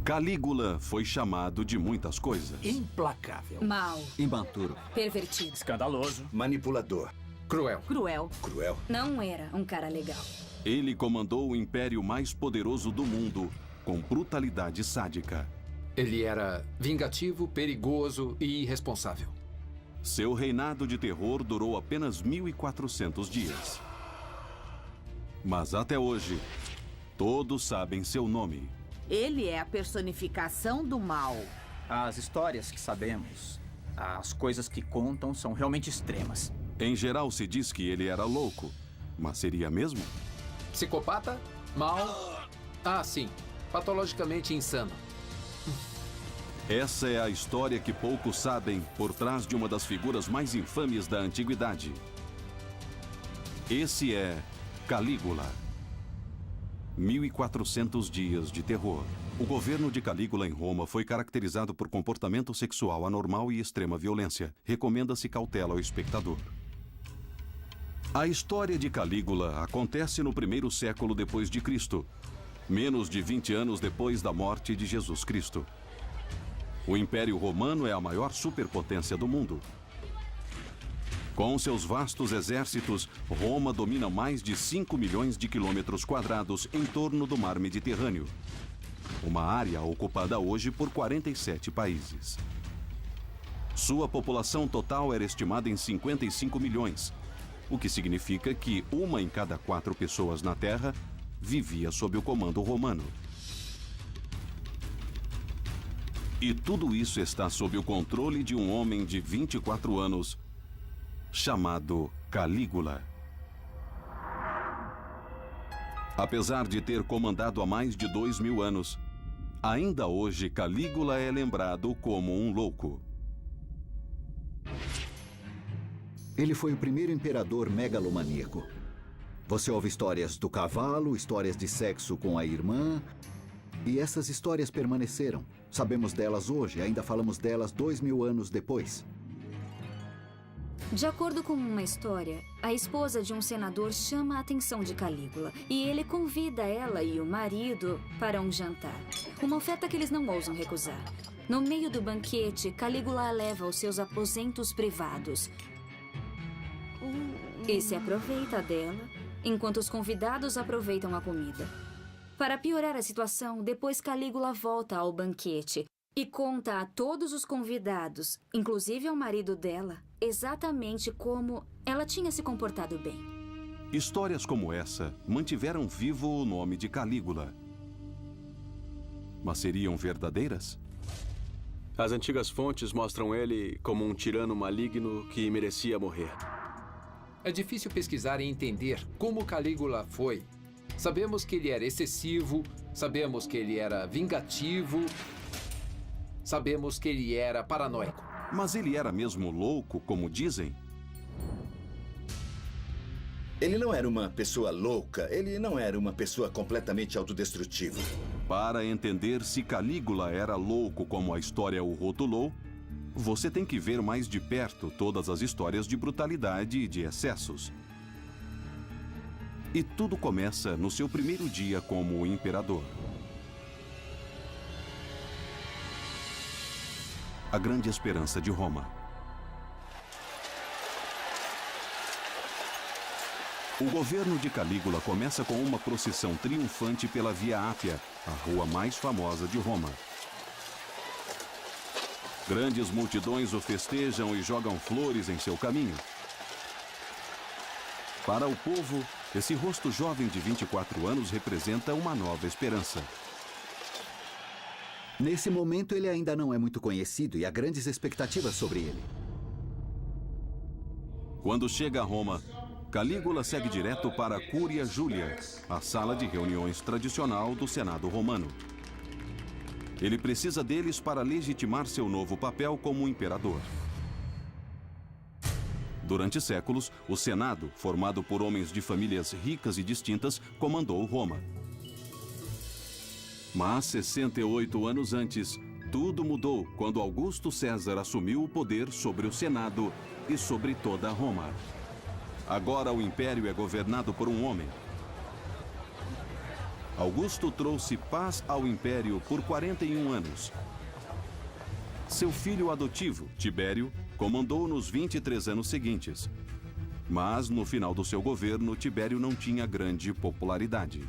Calígula foi chamado de muitas coisas. Implacável. Mau. Imaturo. Pervertido. Escandaloso. Manipulador. Cruel. Cruel. Cruel. Não era um cara legal. Ele comandou o império mais poderoso do mundo, com brutalidade sádica. Ele era vingativo, perigoso e irresponsável. Seu reinado de terror durou apenas 1.400 dias. Mas até hoje, todos sabem seu nome. Ele é a personificação do mal. As histórias que sabemos, as coisas que contam são realmente extremas. Em geral se diz que ele era louco, mas seria mesmo? Psicopata? Mau? Ah, sim. Patologicamente insano. Essa é a história que poucos sabem por trás de uma das figuras mais infames da antiguidade. Esse é Calígula. 1.400 dias de terror. O governo de Calígula em Roma foi caracterizado por comportamento sexual anormal e extrema violência. Recomenda-se cautela ao espectador. A história de Calígula acontece no primeiro século depois de Cristo, menos de 20 anos depois da morte de Jesus Cristo. O Império Romano é a maior superpotência do mundo. Com seus vastos exércitos, Roma domina mais de 5 milhões de quilômetros quadrados em torno do mar Mediterrâneo. Uma área ocupada hoje por 47 países. Sua população total era estimada em 55 milhões, o que significa que 1 em cada 4 pessoas na Terra vivia sob o comando romano. E tudo isso está sob o controle de um homem de 24 anos, chamado Calígula. Apesar de ter comandado há mais de 2.000 anos, ainda hoje Calígula é lembrado como um louco. Ele foi o primeiro imperador megalomaníaco. Você ouve histórias do cavalo, histórias de sexo com a irmã, e essas histórias permaneceram. Sabemos delas hoje, ainda falamos delas 2.000 anos depois. De acordo com uma história, a esposa de um senador chama a atenção de Calígula e ele convida ela e o marido para um jantar. Uma oferta que eles não ousam recusar. No meio do banquete, Calígula a leva aos seus aposentos privados e se aproveita dela, enquanto os convidados aproveitam a comida. Para piorar a situação, depois Calígula volta ao banquete e conta a todos os convidados, inclusive ao marido dela, exatamente como ela tinha se comportado bem. Histórias como essa mantiveram vivo o nome de Calígula. Mas seriam verdadeiras? As antigas fontes mostram ele como um tirano maligno que merecia morrer. É difícil pesquisar e entender como Calígula foi. Sabemos que ele era excessivo, sabemos que ele era vingativo, sabemos que ele era paranoico. Mas ele era mesmo louco, como dizem? Ele não era uma pessoa louca, ele não era uma pessoa completamente autodestrutiva. Para entender se Calígula era louco como a história o rotulou, você tem que ver mais de perto todas as histórias de brutalidade e de excessos. E tudo começa no seu primeiro dia como imperador. A grande esperança de Roma. O governo de Calígula começa com uma procissão triunfante pela Via Ápia, a rua mais famosa de Roma. Grandes multidões o festejam e jogam flores em seu caminho. Para o povo, esse rosto jovem de 24 anos representa uma nova esperança. Nesse momento, ele ainda não é muito conhecido e há grandes expectativas sobre ele. Quando chega a Roma, Calígula segue direto para a Cúria Júlia, a sala de reuniões tradicional do Senado romano. Ele precisa deles para legitimar seu novo papel como imperador. Durante séculos, o Senado, formado por homens de famílias ricas e distintas, comandou Roma. Mas 68 anos antes, tudo mudou quando Augusto César assumiu o poder sobre o Senado e sobre toda Roma. Agora o império é governado por um homem. Augusto trouxe paz ao Império por 41 anos. Seu filho adotivo, Tibério, comandou nos 23 anos seguintes. Mas, no final do seu governo, Tibério não tinha grande popularidade.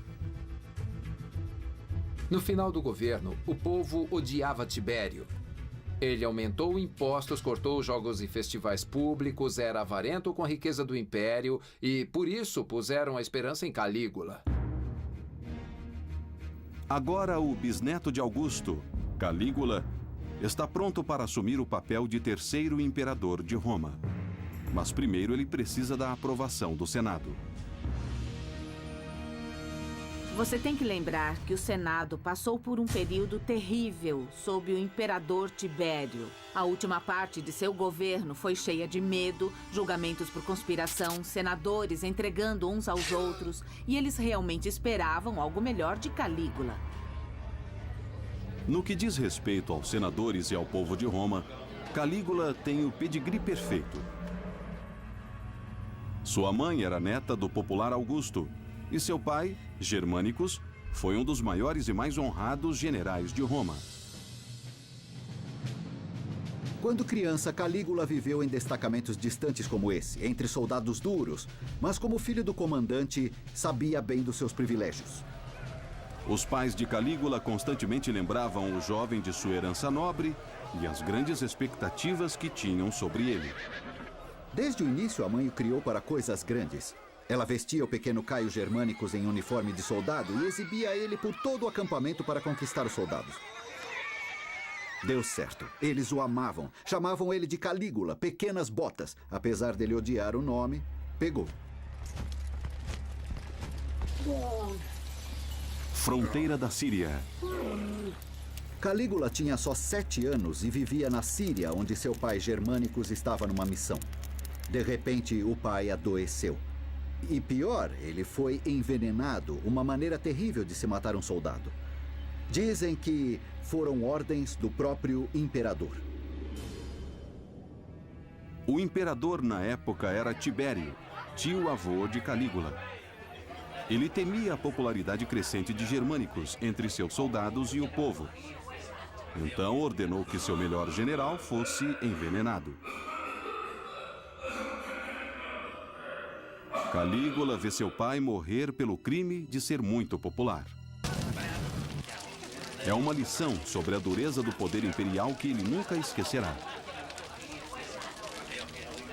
No final do governo, o povo odiava Tibério. Ele aumentou impostos, cortou jogos e festivais públicos, era avarento com a riqueza do Império e, por isso, puseram a esperança em Calígula. Agora, o bisneto de Augusto, Calígula, está pronto para assumir o papel de terceiro imperador de Roma. Mas primeiro ele precisa da aprovação do Senado. Você tem que lembrar que o Senado passou por um período terrível sob o imperador Tibério. A última parte de seu governo foi cheia de medo, julgamentos por conspiração, senadores entregando uns aos outros, e eles realmente esperavam algo melhor de Calígula. No que diz respeito aos senadores e ao povo de Roma, Calígula tem o pedigree perfeito. Sua mãe era neta do popular Augusto, e seu pai, Germânicos, foi um dos maiores e mais honrados generais de Roma. Quando criança, Calígula viveu em destacamentos distantes como esse, entre soldados duros, mas como filho do comandante, sabia bem dos seus privilégios. Os pais de Calígula constantemente lembravam o jovem de sua herança nobre e as grandes expectativas que tinham sobre ele. Desde o início, a mãe o criou para coisas grandes. Ela vestia o pequeno Caio Germânicos em uniforme de soldado e exibia ele por todo o acampamento para conquistar os soldados. Deu certo. Eles o amavam. Chamavam ele de Calígula, Pequenas Botas. Apesar dele odiar o nome, pegou. Fronteira da Síria. Calígula tinha só 7 anos e vivia na Síria, onde seu pai Germânicos estava numa missão. De repente, o pai adoeceu. E pior, ele foi envenenado, uma maneira terrível de se matar um soldado. Dizem que foram ordens do próprio imperador. O imperador na época era Tibério, tio-avô de Calígula. Ele temia a popularidade crescente de Germânicos entre seus soldados e o povo. Então ordenou que seu melhor general fosse envenenado. Calígula vê seu pai morrer pelo crime de ser muito popular. É uma lição sobre a dureza do poder imperial que ele nunca esquecerá.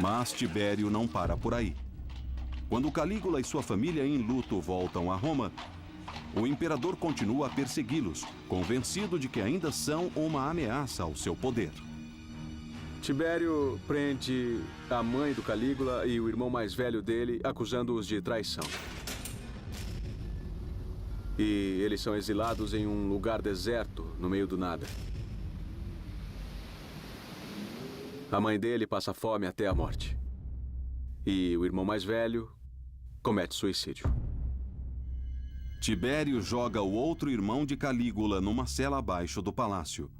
Mas Tibério não para por aí. Quando Calígula e sua família em luto voltam a Roma, o imperador continua a persegui-los, convencido de que ainda são uma ameaça ao seu poder. Tibério prende a mãe do Calígula e o irmão mais velho dele, acusando-os de traição. E eles são exilados em um lugar deserto, no meio do nada. A mãe dele passa fome até a morte. E o irmão mais velho comete suicídio. Tibério joga o outro irmão de Calígula numa cela abaixo do palácio.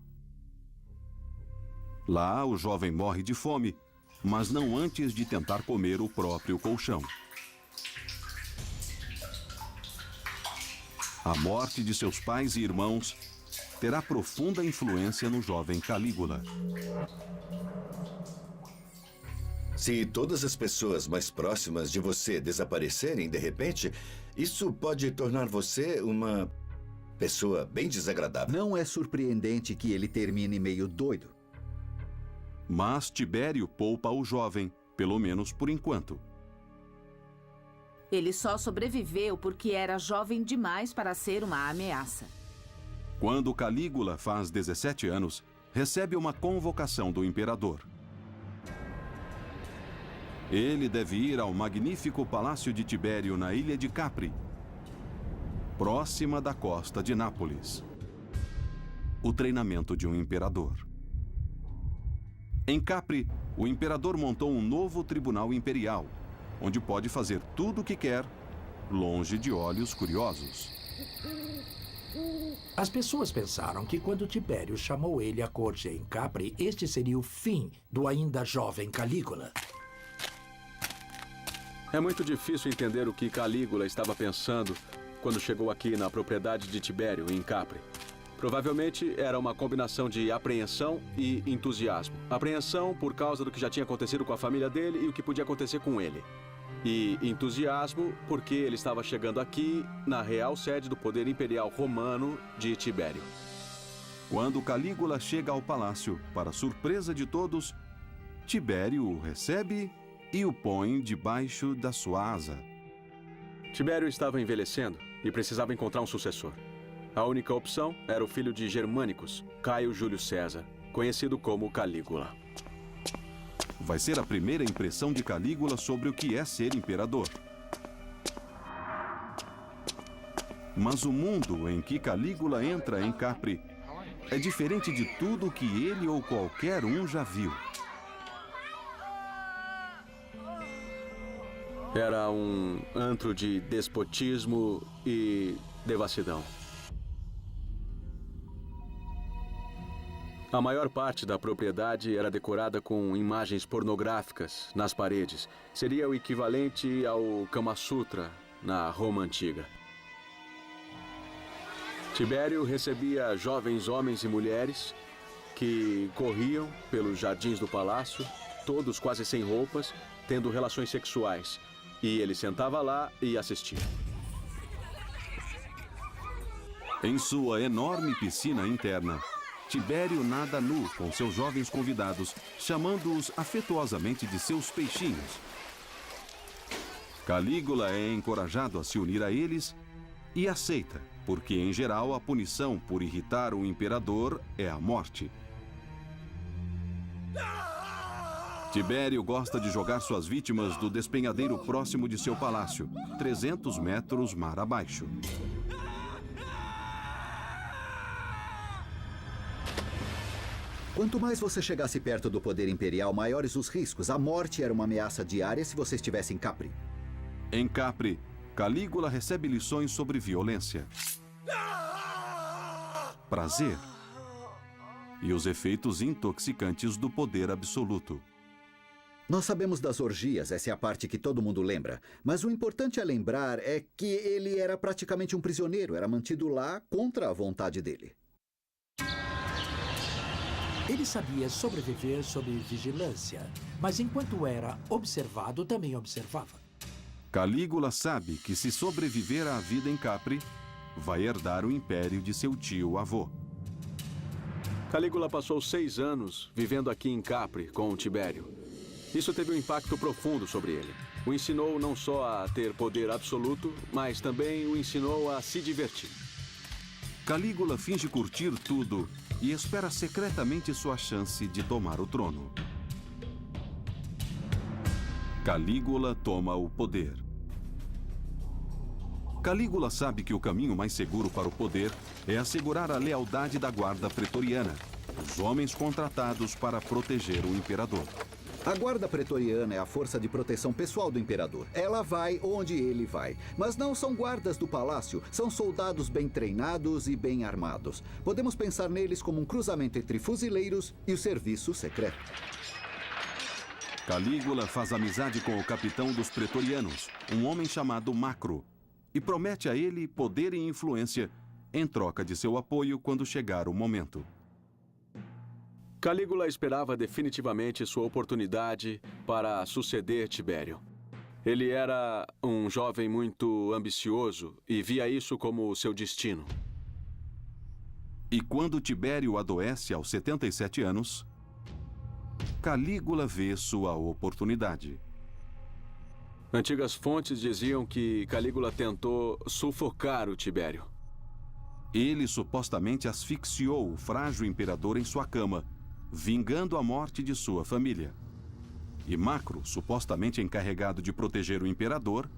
Lá, o jovem morre de fome, mas não antes de tentar comer o próprio colchão. A morte de seus pais e irmãos terá profunda influência no jovem Calígula. Se todas as pessoas mais próximas de você desaparecerem de repente, isso pode tornar você uma pessoa bem desagradável. Não é surpreendente que ele termine meio doido. Mas Tibério poupa o jovem, pelo menos por enquanto. Ele só sobreviveu porque era jovem demais para ser uma ameaça. Quando Calígula faz 17 anos, recebe uma convocação do imperador. Ele deve ir ao magnífico palácio de Tibério na ilha de Capri, próxima da costa de Nápoles. O treinamento de um imperador. Em Capri, o imperador montou um novo tribunal imperial, onde pode fazer tudo o que quer, longe de olhos curiosos. As pessoas pensaram que quando Tibério chamou ele à corte em Capri, este seria o fim do ainda jovem Calígula. É muito difícil entender o que Calígula estava pensando quando chegou aqui na propriedade de Tibério, em Capri. Provavelmente era uma combinação de apreensão e entusiasmo. Apreensão por causa do que já tinha acontecido com a família dele e o que podia acontecer com ele. E entusiasmo porque ele estava chegando aqui na real sede do poder imperial romano de Tibério. Quando Calígula chega ao palácio, para surpresa de todos, Tibério o recebe e o põe debaixo da sua asa. Tibério estava envelhecendo e precisava encontrar um sucessor. A única opção era o filho de Germânicos, Caio Júlio César, conhecido como Calígula. Vai ser a primeira impressão de Calígula sobre o que é ser imperador. Mas o mundo em que Calígula entra em Capri é diferente de tudo que ele ou qualquer um já viu. Era um antro de despotismo e devassidão. A maior parte da propriedade era decorada com imagens pornográficas nas paredes. Seria o equivalente ao Kama Sutra na Roma Antiga. Tibério recebia jovens homens e mulheres que corriam pelos jardins do palácio, todos quase sem roupas, tendo relações sexuais. E ele sentava lá e assistia. Em sua enorme piscina interna, Tibério nada nu com seus jovens convidados, chamando-os afetuosamente de seus peixinhos. Calígula é encorajado a se unir a eles e aceita, porque, em geral, a punição por irritar o imperador é a morte. Tibério gosta de jogar suas vítimas do despenhadeiro próximo de seu palácio, 300 metros mar abaixo. Quanto mais você chegasse perto do poder imperial, maiores os riscos. A morte era uma ameaça diária se você estivesse em Capri. Em Capri, Calígula recebe lições sobre violência, prazer e os efeitos intoxicantes do poder absoluto. Nós sabemos das orgias, essa é a parte que todo mundo lembra. Mas o importante a lembrar é que ele era praticamente um prisioneiro, era mantido lá contra a vontade dele. Ele sabia sobreviver sob vigilância, mas enquanto era observado, também observava. Calígula sabe que se sobreviver à vida em Capri, vai herdar o império de seu tio-avô. Calígula passou 6 anos vivendo aqui em Capri com Tibério. Isso teve um impacto profundo sobre ele. O ensinou não só a ter poder absoluto, mas também o ensinou a se divertir. Calígula finge curtir tudo e espera secretamente sua chance de tomar o trono. Calígula toma o poder. Calígula sabe que o caminho mais seguro para o poder é assegurar a lealdade da guarda pretoriana, os homens contratados para proteger o imperador. A guarda pretoriana é a força de proteção pessoal do imperador. Ela vai onde ele vai. Mas não são guardas do palácio, são soldados bem treinados e bem armados. Podemos pensar neles como um cruzamento entre fuzileiros e o serviço secreto. Calígula faz amizade com o capitão dos pretorianos, um homem chamado Macro, e promete a ele poder e influência em troca de seu apoio quando chegar o momento. Calígula esperava definitivamente sua oportunidade para suceder Tibério. Ele era um jovem muito ambicioso e via isso como seu destino. E quando Tibério adoece aos 77 anos, Calígula vê sua oportunidade. Antigas fontes diziam que Calígula tentou sufocar o Tibério. Ele supostamente asfixiou o frágil imperador em sua cama, vingando a morte de sua família. E Macro, supostamente encarregado de proteger o imperador,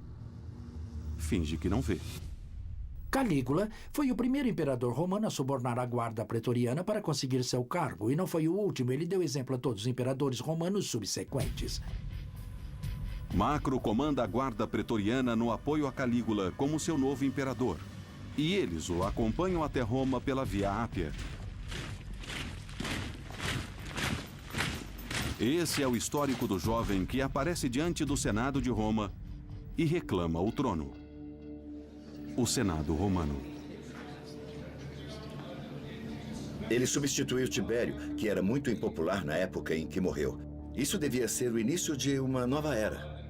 finge que não vê. Calígula foi o primeiro imperador romano a subornar a guarda pretoriana para conseguir seu cargo, e não foi o último. Ele deu exemplo a todos os imperadores romanos subsequentes. Macro comanda a guarda pretoriana no apoio a Calígula como seu novo imperador, e eles o acompanham até Roma pela Via Ápia. Esse é o histórico do jovem que aparece diante do Senado de Roma e reclama o trono. o Senado romano. Ele substituiu Tibério, que era muito impopular na época em que morreu. Isso devia ser o início de uma nova era.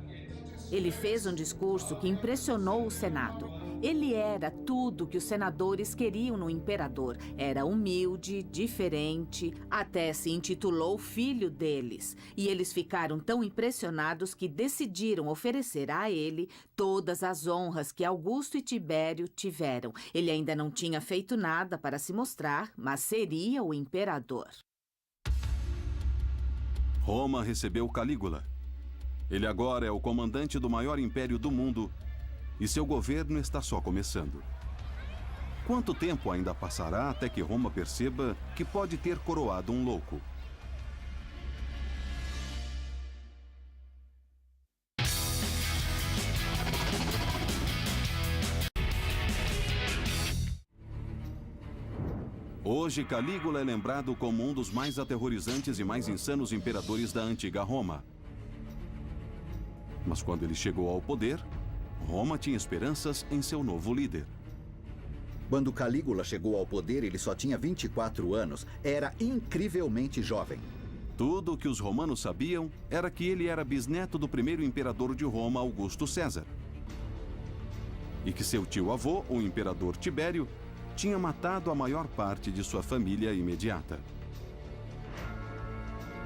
Ele fez um discurso que impressionou o Senado. Ele era tudo que os senadores queriam no imperador. Era humilde, diferente, até se intitulou filho deles. E eles ficaram tão impressionados que decidiram oferecer a ele todas as honras que Augusto e Tibério tiveram. Ele ainda não tinha feito nada para se mostrar, mas seria o imperador. Roma recebeu Calígula. Ele agora é o comandante do maior império do mundo e seu governo está só começando. Quanto tempo ainda passará até que Roma perceba que pode ter coroado um louco? Hoje, Calígula é lembrado como um dos mais aterrorizantes e mais insanos imperadores da antiga Roma. Mas quando ele chegou ao poder, Roma tinha esperanças em seu novo líder. Quando Calígula chegou ao poder, ele só tinha 24 anos. Era incrivelmente jovem. Tudo o que os romanos sabiam era que ele era bisneto do primeiro imperador de Roma, Augusto César. E que seu tio-avô, o imperador Tibério, tinha matado a maior parte de sua família imediata.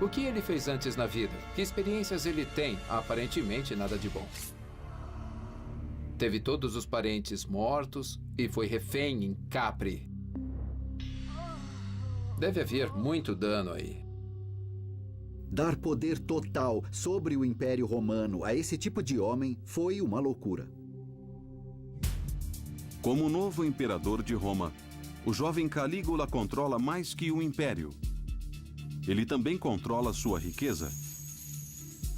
O que ele fez antes na vida? Que experiências ele tem? Aparentemente, nada de bom. Teve todos os parentes mortos e foi refém em Capri. Deve haver muito dano aí. Dar poder total sobre o Império Romano a esse tipo de homem foi uma loucura. Como novo imperador de Roma, o jovem Calígula controla mais que o império. Ele também controla sua riqueza.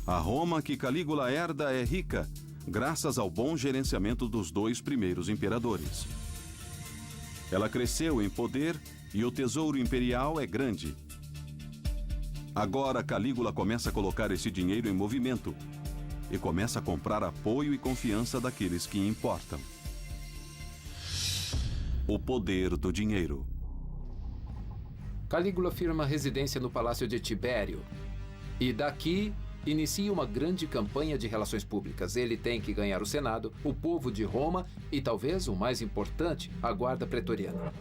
A Roma que Calígula herda é rica, graças ao bom gerenciamento dos dois primeiros imperadores. Ela cresceu em poder e o tesouro imperial é grande. Agora Calígula começa a colocar esse dinheiro em movimento e começa a comprar apoio e confiança daqueles que importam. O poder do dinheiro. Calígula firma residência no Palácio de Tibério. E daqui inicia uma grande campanha de relações públicas. Ele tem que ganhar o Senado, o povo de Roma e, talvez o mais importante, a Guarda Pretoriana.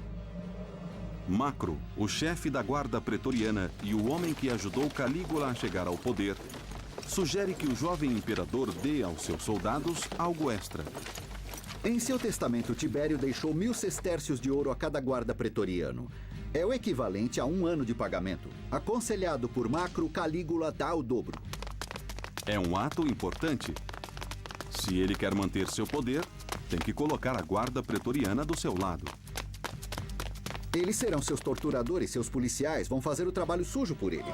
Macro, o chefe da Guarda Pretoriana e o homem que ajudou Calígula a chegar ao poder, sugere que o jovem imperador dê aos seus soldados algo extra. Em seu testamento, Tibério deixou 1000 sestércios de ouro a cada guarda pretoriano. É o equivalente a 1 ano de pagamento. Aconselhado por Macro, Calígula dá o dobro. É um ato importante. Se ele quer manter seu poder, tem que colocar a Guarda Pretoriana do seu lado. Eles serão seus torturadores, seus policiais, vão fazer o trabalho sujo por ele.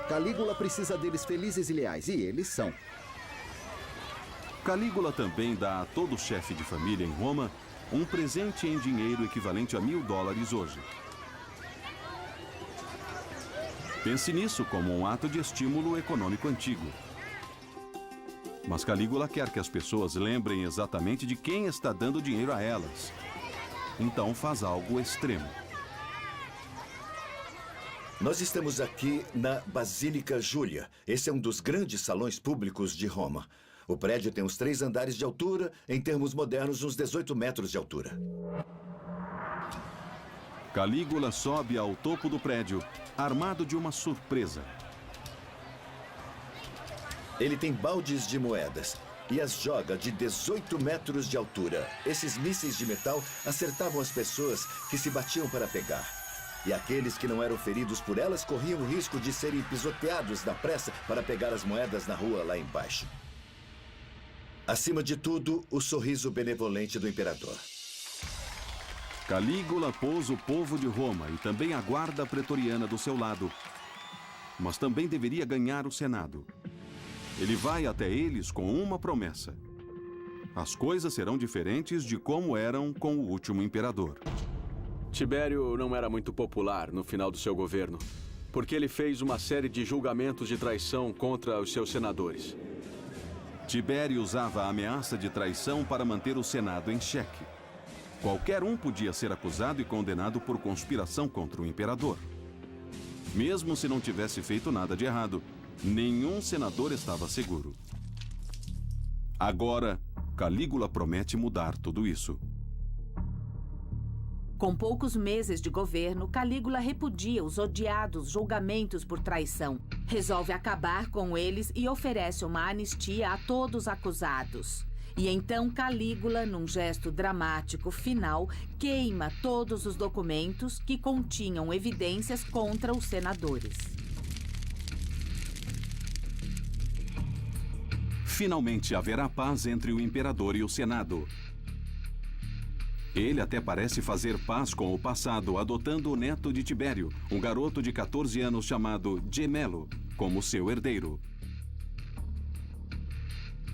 Calígula precisa deles felizes e leais, e eles são. Calígula também dá a todo chefe de família em Roma um presente em dinheiro equivalente a $1000 hoje. Pense nisso como um ato de estímulo econômico antigo. Mas Calígula quer que as pessoas lembrem exatamente de quem está dando dinheiro a elas. Então faz algo extremo. Nós estamos aqui na Basílica Júlia. Esse é um dos grandes salões públicos de Roma. O prédio tem uns 3 andares de altura, em termos modernos, uns 18 metros de altura. Calígula sobe ao topo do prédio, armado de uma surpresa. Ele tem baldes de moedas e as joga de 18 metros de altura. Esses mísseis de metal acertavam as pessoas que se batiam para pegar. E aqueles que não eram feridos por elas corriam o risco de serem pisoteados na pressa para pegar as moedas na rua lá embaixo. Acima de tudo, o sorriso benevolente do imperador. Calígula pôs o povo de Roma e também a Guarda Pretoriana do seu lado. Mas também deveria ganhar o Senado. Ele vai até eles com uma promessa. As coisas serão diferentes de como eram com o último imperador. Tibério não era muito popular no final do seu governo, porque ele fez uma série de julgamentos de traição contra os seus senadores. Tibério usava a ameaça de traição para manter o Senado em xeque. Qualquer um podia ser acusado e condenado por conspiração contra o imperador. Mesmo se não tivesse feito nada de errado, nenhum senador estava seguro. Agora, Calígula promete mudar tudo isso. Com poucos meses de governo, Calígula repudia os odiados julgamentos por traição. Resolve acabar com eles e oferece uma anistia a todos os acusados. E então Calígula, num gesto dramático final, queima todos os documentos que continham evidências contra os senadores. Finalmente haverá paz entre o imperador e o Senado. Ele até parece fazer paz com o passado, adotando o neto de Tibério, um garoto de 14 anos chamado Gemelo, como seu herdeiro.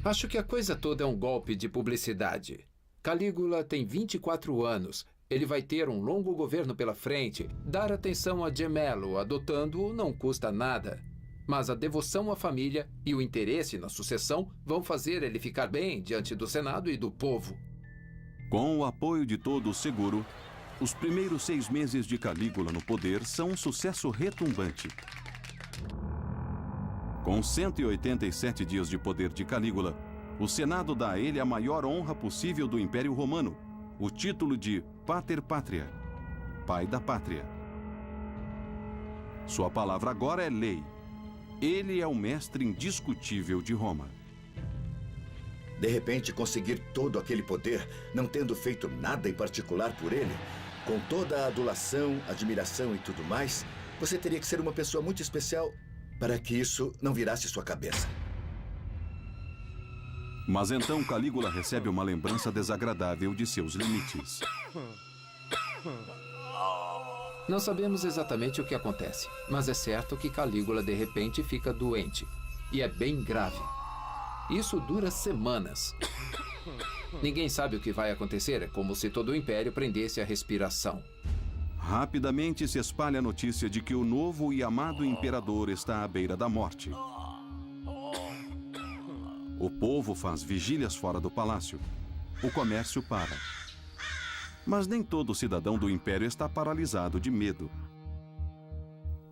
Acho que a coisa toda é um golpe de publicidade. Calígula tem 24 anos. Ele vai ter um longo governo pela frente. Dar atenção a Gemelo, adotando-o, não custa nada. Mas a devoção à família e o interesse na sucessão vão fazer ele ficar bem diante do Senado e do povo. Com o apoio de todos seguro, os primeiros 6 meses de Calígula no poder são um sucesso retumbante. Com 187 dias de poder de Calígula, o Senado dá a ele a maior honra possível do Império Romano, o título de Pater Patria, Pai da Pátria. Sua palavra agora é lei. Ele é o mestre indiscutível de Roma. De repente, conseguir todo aquele poder, não tendo feito nada em particular por ele, com toda a adulação, admiração e tudo mais, você teria que ser uma pessoa muito especial para que isso não virasse sua cabeça. Mas então Calígula recebe uma lembrança desagradável de seus limites. Não sabemos exatamente o que acontece, mas é certo que Calígula de repente fica doente. E é bem grave. Isso dura semanas. Ninguém sabe o que vai acontecer, é como se todo o império prendesse a respiração. Rapidamente se espalha a notícia de que o novo e amado imperador está à beira da morte. O povo faz vigílias fora do palácio. O comércio para. Mas nem todo cidadão do império está paralisado de medo.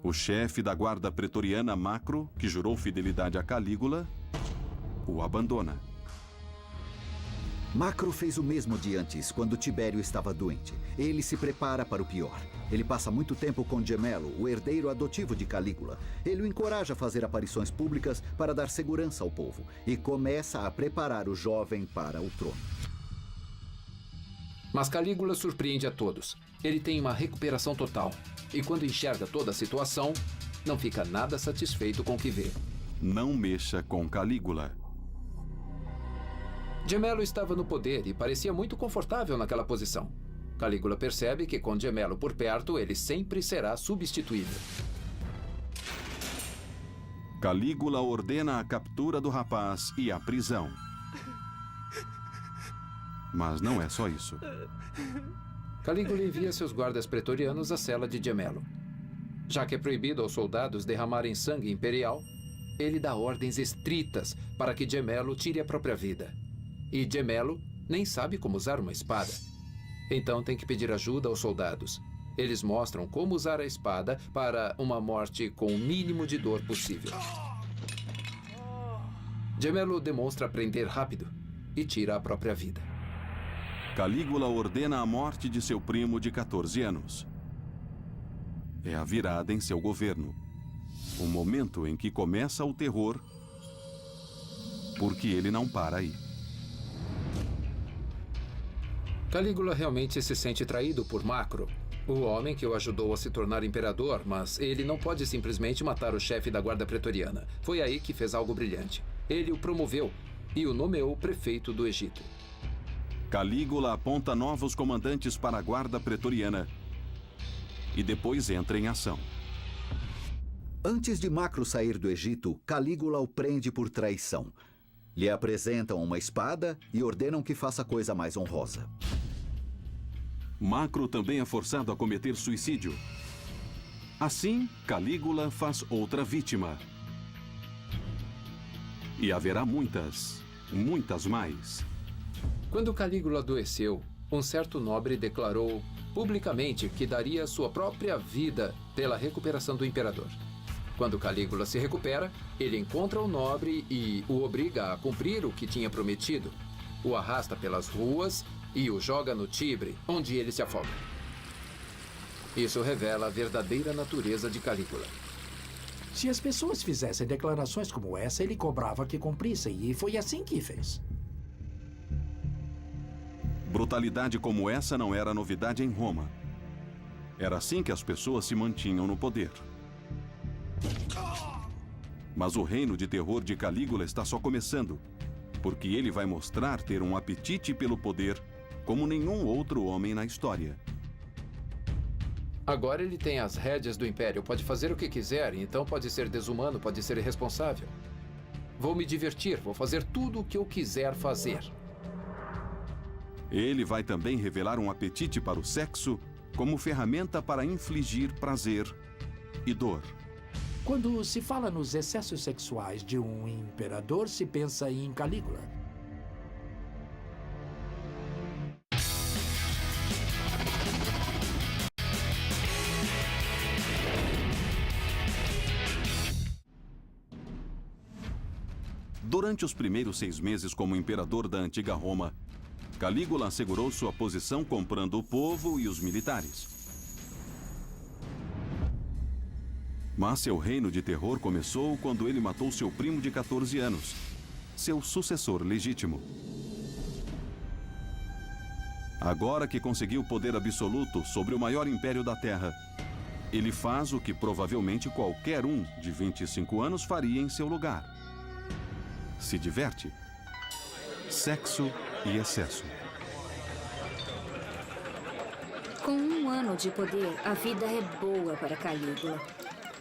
O chefe da guarda pretoriana, Macro, que jurou fidelidade a Calígula, o abandona. Macro fez o mesmo de antes, quando Tibério estava doente. Ele se prepara para o pior. Ele passa muito tempo com Gemelo, o herdeiro adotivo de Calígula. Ele o encoraja a fazer aparições públicas para dar segurança ao povo e começa a preparar o jovem para o trono. Mas Calígula surpreende a todos. Ele tem uma recuperação total. E quando enxerga toda a situação, não fica nada satisfeito com o que vê. Não mexa com Calígula. Gemelo estava no poder e parecia muito confortável naquela posição. Calígula percebe que com Gemelo por perto, ele sempre será substituível. Calígula ordena a captura do rapaz e a prisão. Mas não é só isso. Calígula envia seus guardas pretorianos à cela de Gemelo. Já que é proibido aos soldados derramarem sangue imperial, ele dá ordens estritas para que Gemelo tire a própria vida. E Gemelo nem sabe como usar uma espada. Então tem que pedir ajuda aos soldados. Eles mostram como usar a espada para uma morte com o mínimo de dor possível. Gemelo demonstra aprender rápido e tira a própria vida. Calígula ordena a morte de seu primo de 14 anos. É a virada em seu governo. O momento em que começa o terror, porque ele não para aí. Calígula realmente se sente traído por Macro, o homem que o ajudou a se tornar imperador, mas ele não pode simplesmente matar o chefe da guarda pretoriana. Foi aí que fez algo brilhante. Ele o promoveu e o nomeou prefeito do Egito. Calígula aponta novos comandantes para a guarda pretoriana e depois entra em ação. Antes de Macro sair do Egito, Calígula o prende por traição. Lhe apresentam uma espada e ordenam que faça coisa mais honrosa. Macro também é forçado a cometer suicídio. Assim, Calígula faz outra vítima. E haverá muitas mais. Quando Calígula adoeceu, Um certo nobre declarou publicamente que daria sua própria vida pela recuperação do imperador. Quando Calígula se recupera, ele encontra o nobre e o obriga a cumprir o que tinha prometido. O arrasta pelas ruas e o joga no Tibre, onde ele se afoga. Isso revela a verdadeira natureza de Calígula. Se as pessoas fizessem declarações como essa, ele cobrava que cumprissem, e foi assim que fez. Brutalidade como essa não era novidade em Roma. Era assim que as pessoas se mantinham no poder. Mas o reino de terror de Calígula está só começando, porque ele vai mostrar ter um apetite pelo poder como nenhum outro homem na história. Agora ele tem as rédeas do Império, pode fazer o que quiser, então pode ser desumano, pode ser irresponsável. Vou me divertir, vou fazer tudo o que eu quiser fazer. Ele vai também revelar um apetite para o sexo como ferramenta para infligir prazer e dor. Quando se fala nos excessos sexuais de um imperador, se pensa em Calígula. Durante os primeiros 6 meses como imperador da antiga Roma, Calígula assegurou sua posição comprando o povo e os militares. Mas seu reino de terror começou quando ele matou seu primo de 14 anos, seu sucessor legítimo. Agora que conseguiu poder absoluto sobre o maior império da Terra, ele faz o que provavelmente qualquer um de 25 anos faria em seu lugar. Se diverte. Sexo e excesso. Com 1 ano de poder, a vida é boa para Calígula.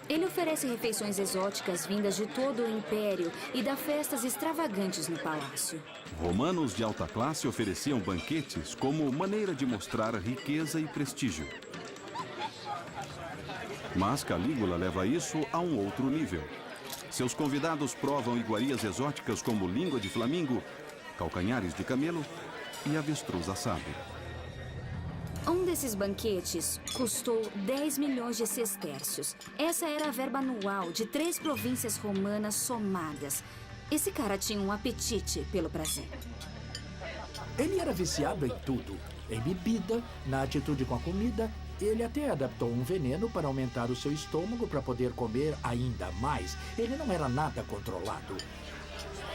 Ele oferece refeições exóticas vindas de todo o império e dá festas extravagantes no palácio. Romanos de alta classe ofereciam banquetes como maneira de mostrar riqueza e prestígio. Mas Calígula leva isso a um outro nível. Seus convidados provam iguarias exóticas como língua de flamingo, calcanhares de camelo e avestruz assado. Um desses banquetes custou 10 milhões de sestércios. Essa era a verba anual de 3 províncias romanas somadas. Esse cara tinha um apetite pelo prazer. Ele era viciado em tudo. Em bebida, na atitude com a comida. Ele até adaptou um veneno para aumentar o seu estômago para poder comer ainda mais. Ele não era nada controlado.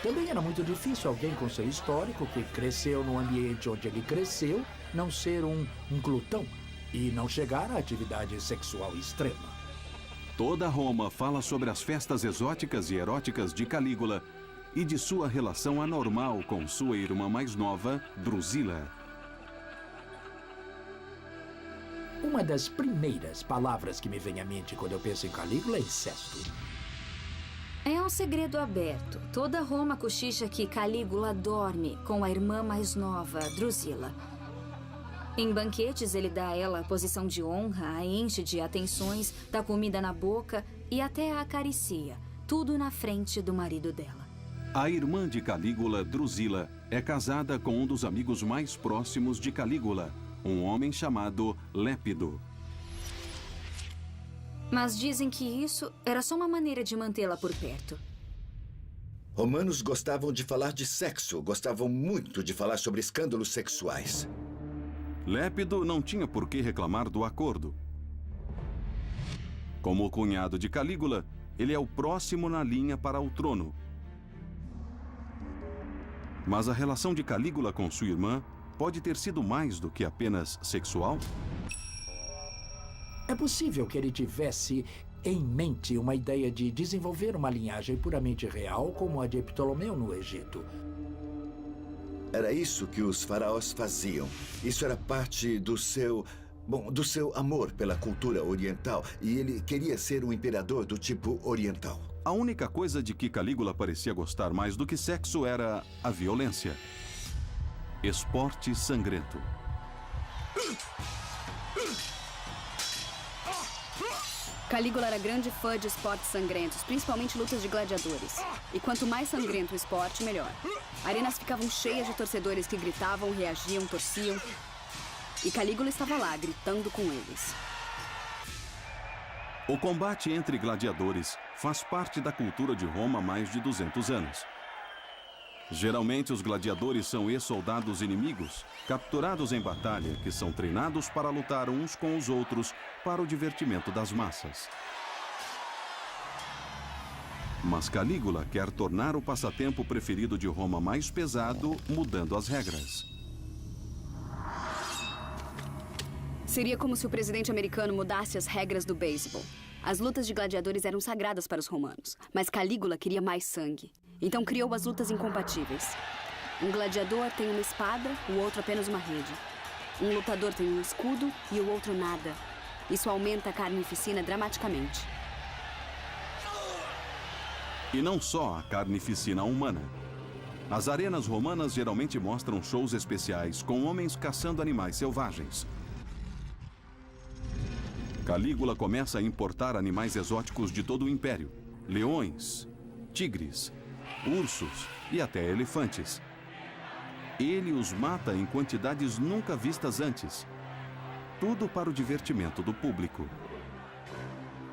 Também era muito difícil alguém com seu histórico, que cresceu no ambiente onde ele cresceu, não ser um glutão e não chegar à atividade sexual extrema. Toda Roma fala sobre as festas exóticas e eróticas de Calígula e de sua relação anormal com sua irmã mais nova, Drusila. Uma das primeiras palavras que me vem à mente quando eu penso em Calígula é incesto. É um segredo aberto. Toda Roma cochicha que Calígula dorme com a irmã mais nova, Drusila. Em banquetes, ele dá a ela a posição de honra, a enche de atenções, dá comida na boca e até a acaricia. Tudo na frente do marido dela. A irmã de Calígula, Drusila, é casada com um dos amigos mais próximos de Calígula, um homem chamado Lépido. Mas dizem que isso era só uma maneira de mantê-la por perto. Romanos gostavam de falar de sexo, gostavam muito de falar sobre escândalos sexuais. Lépido não tinha por que reclamar do acordo. Como o cunhado de Calígula, ele é o próximo na linha para o trono. Mas a relação de Calígula com sua irmã pode ter sido mais do que apenas sexual? É possível que ele tivesse em mente uma ideia de desenvolver uma linhagem puramente real como a de Ptolomeu no Egito. Era isso que os faraós faziam. Isso era parte do seu amor pela cultura oriental. E ele queria ser um imperador do tipo oriental. A única coisa de que Calígula parecia gostar mais do que sexo era a violência. Esporte sangrento. Calígula era grande fã de esportes sangrentos, principalmente lutas de gladiadores. E quanto mais sangrento o esporte, melhor. Arenas ficavam cheias de torcedores que gritavam, reagiam, torciam. E Calígula estava lá, gritando com eles. O combate entre gladiadores faz parte da cultura de Roma há mais de 200 anos. Geralmente, os gladiadores são ex-soldados inimigos, capturados em batalha, que são treinados para lutar uns com os outros para o divertimento das massas. Mas Calígula quer tornar o passatempo preferido de Roma mais pesado, mudando as regras. Seria como se o presidente americano mudasse as regras do beisebol. As lutas de gladiadores eram sagradas para os romanos, mas Calígula queria mais sangue. Então criou as lutas incompatíveis. Um gladiador tem uma espada, o outro apenas uma rede. Um lutador tem um escudo e o outro nada. Isso aumenta a carnificina dramaticamente. E não só a carnificina humana. As arenas romanas geralmente mostram shows especiais com homens caçando animais selvagens. Calígula começa a importar animais exóticos de todo o império. Leões, tigres, ursos e até elefantes. Ele os mata em quantidades nunca vistas antes. Tudo para o divertimento do público.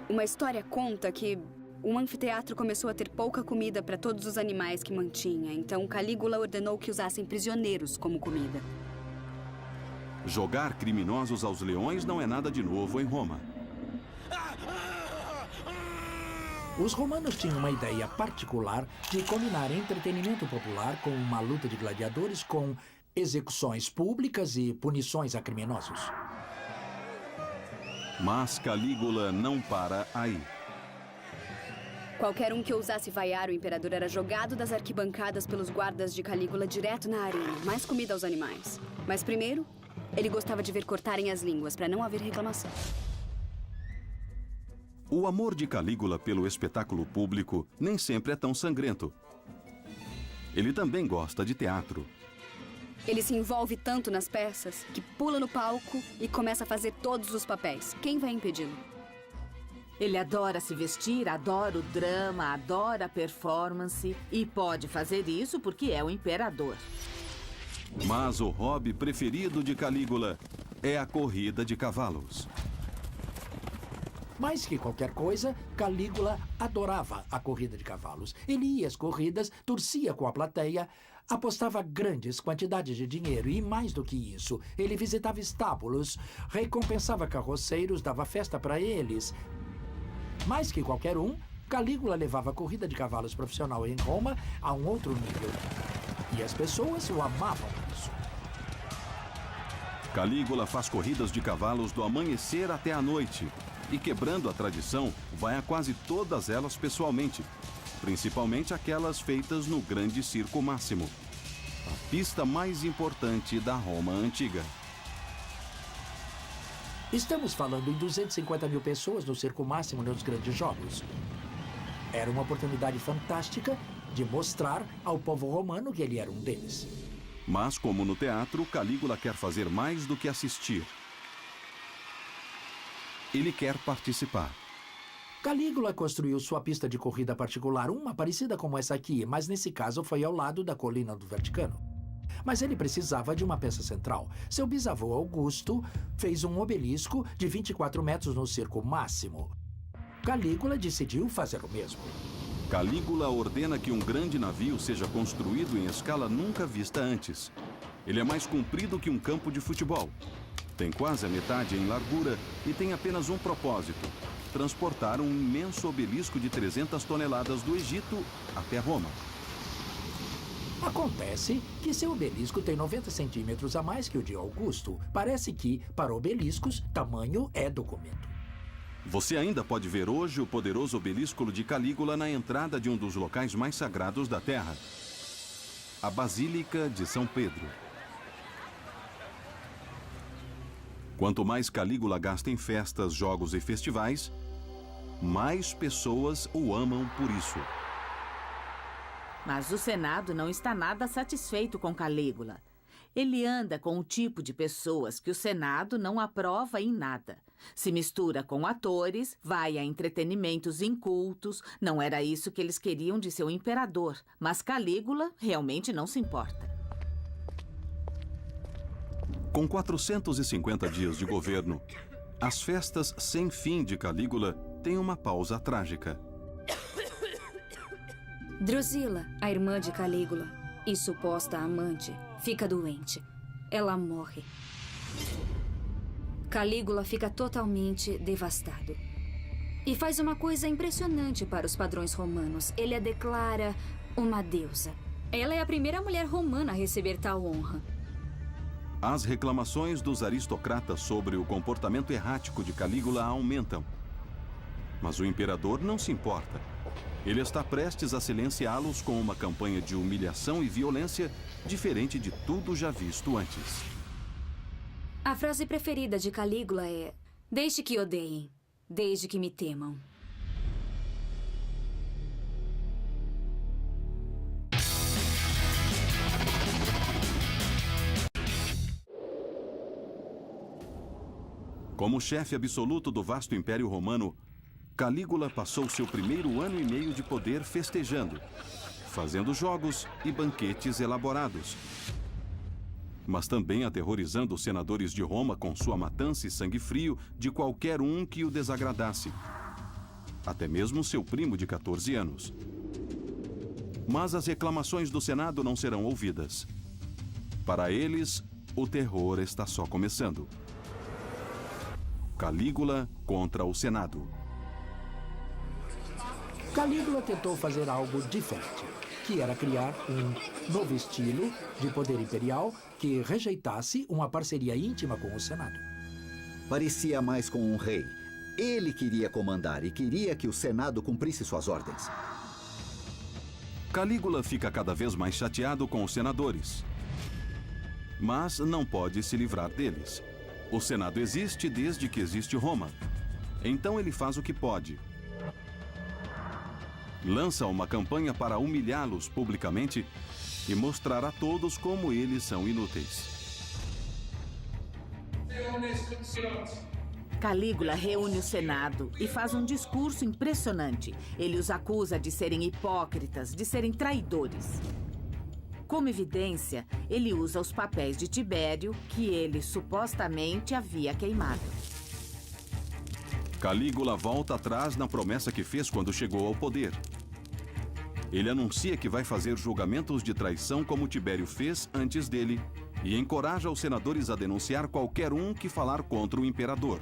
Uma história conta que um anfiteatro começou a ter pouca comida para todos os animais que mantinha. Então Calígula ordenou que usassem prisioneiros como comida. Jogar criminosos aos leões não é nada de novo em Roma. Os romanos tinham uma ideia particular de combinar entretenimento popular com uma luta de gladiadores com execuções públicas e punições a criminosos. Mas Calígula não para aí. Qualquer um que ousasse vaiar o imperador era jogado das arquibancadas pelos guardas de Calígula direto na arena. Mais comida aos animais. Mas primeiro, ele gostava de ver cortarem as línguas para não haver reclamação. O amor de Calígula pelo espetáculo público nem sempre é tão sangrento. Ele também gosta de teatro. Ele se envolve tanto nas peças que pula no palco e começa a fazer todos os papéis. Quem vai impedi-lo? Ele adora se vestir, adora o drama, adora a performance e pode fazer isso porque é o imperador. Mas o hobby preferido de Calígula é a corrida de cavalos. Mais que qualquer coisa, Calígula adorava a corrida de cavalos. Ele ia às corridas, torcia com a plateia, apostava grandes quantidades de dinheiro e, mais do que isso, ele visitava estábulos, recompensava carroceiros, dava festa para eles. Mais que qualquer um, Calígula levava a corrida de cavalos profissional em Roma a um outro nível. E as pessoas o amavam por isso. Calígula faz corridas de cavalos do amanhecer até a noite. E, quebrando a tradição, vai a quase todas elas pessoalmente. Principalmente aquelas feitas no Grande Circo Máximo, a pista mais importante da Roma antiga. Estamos falando em 250 mil pessoas no Circo Máximo nos grandes jogos. Era uma oportunidade fantástica de mostrar ao povo romano que ele era um deles. Mas, como no teatro, Calígula quer fazer mais do que assistir. Ele quer participar. Calígula construiu sua pista de corrida particular, uma parecida como essa aqui, mas nesse caso foi ao lado da colina do Vaticano. Mas ele precisava de uma peça central. Seu bisavô Augusto fez um obelisco de 24 metros no Circo Máximo. Calígula decidiu fazer o mesmo. Calígula ordena que um grande navio seja construído em escala nunca vista antes. Ele é mais comprido que um campo de futebol. Tem quase a metade em largura e tem apenas um propósito: transportar um imenso obelisco de 300 toneladas do Egito até Roma. Acontece que seu obelisco tem 90 centímetros a mais que o de Augusto. Parece que, para obeliscos, tamanho é documento. Você ainda pode ver hoje o poderoso obelisco de Calígula na entrada de um dos locais mais sagrados da Terra, a Basílica de São Pedro. Quanto mais Calígula gasta em festas, jogos e festivais, mais pessoas o amam por isso. Mas o Senado não está nada satisfeito com Calígula. Ele anda com o tipo de pessoas que o Senado não aprova em nada. Se mistura com atores, vai a entretenimentos incultos. Não era isso que eles queriam de seu imperador, mas Calígula realmente não se importa. Com 450 dias de governo, as festas sem fim de Calígula têm uma pausa trágica. Drusila, a irmã de Calígula e suposta amante, fica doente. Ela morre. Calígula fica totalmente devastado. E faz uma coisa impressionante para os padrões romanos. Ele a declara uma deusa. Ela é a primeira mulher romana a receber tal honra. As reclamações dos aristocratas sobre o comportamento errático de Calígula aumentam. Mas o imperador não se importa. Ele está prestes a silenciá-los com uma campanha de humilhação e violência diferente de tudo já visto antes. A frase preferida de Calígula é: "Deixe que odeiem, desde que me temam." Como chefe absoluto do vasto Império Romano, Calígula passou seu primeiro ano e meio de poder festejando, fazendo jogos e banquetes elaborados, mas também aterrorizando os senadores de Roma com sua matança e sangue frio de qualquer um que o desagradasse, até mesmo seu primo de 14 anos. Mas as reclamações do Senado não serão ouvidas. Para eles, o terror está só começando. Calígula contra o Senado. Calígula tentou fazer algo diferente, que era criar um novo estilo de poder imperial que rejeitasse uma parceria íntima com o Senado. Parecia mais com um rei. Ele queria comandar e queria que o Senado cumprisse suas ordens. Calígula fica cada vez mais chateado com os senadores, mas não pode se livrar deles. O Senado existe desde que existe Roma. Então ele faz o que pode. Lança uma campanha para humilhá-los publicamente e mostrar a todos como eles são inúteis. Calígula reúne o Senado e faz um discurso impressionante. Ele os acusa de serem hipócritas, de serem traidores. Como evidência, ele usa os papéis de Tibério, que ele supostamente havia queimado. Calígula volta atrás na promessa que fez quando chegou ao poder. Ele anuncia que vai fazer julgamentos de traição como Tibério fez antes dele e encoraja os senadores a denunciar qualquer um que falar contra o imperador.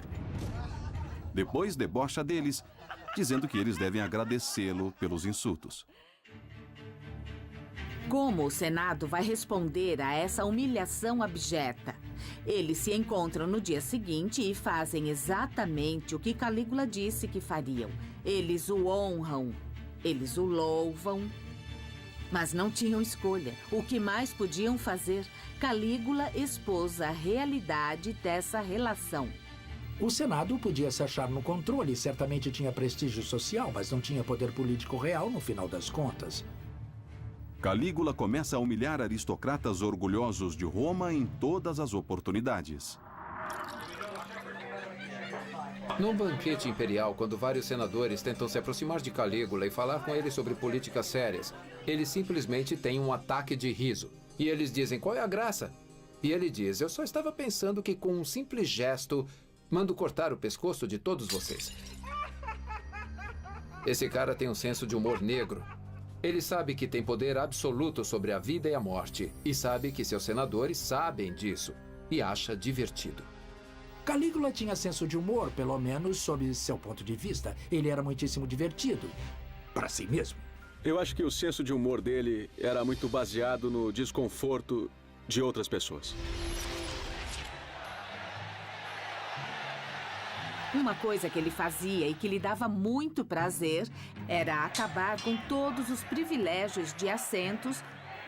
Depois debocha deles, dizendo que eles devem agradecê-lo pelos insultos. Como o Senado vai responder a essa humilhação abjeta? Eles se encontram no dia seguinte e fazem exatamente o que Calígula disse que fariam. Eles o honram, eles o louvam, mas não tinham escolha. O que mais podiam fazer? Calígula expôs a realidade dessa relação. O Senado podia se achar no controle, certamente tinha prestígio social, mas não tinha poder político real no final das contas. Calígula começa a humilhar aristocratas orgulhosos de Roma em todas as oportunidades. Num banquete imperial, quando vários senadores tentam se aproximar de Calígula e falar com ele sobre políticas sérias, ele simplesmente tem um ataque de riso. E eles dizem: "Qual é a graça?" E ele diz: "Eu só estava pensando que com um simples gesto, mando cortar o pescoço de todos vocês." Esse cara tem um senso de humor negro. Ele sabe que tem poder absoluto sobre a vida e a morte. E sabe que seus senadores sabem disso. E acha divertido. Calígula tinha senso de humor, pelo menos sob seu ponto de vista. Ele era muitíssimo divertido. Para si mesmo. Eu acho que o senso de humor dele era muito baseado no desconforto de outras pessoas. Uma coisa que ele fazia e que lhe dava muito prazer era acabar com todos os privilégios de assentos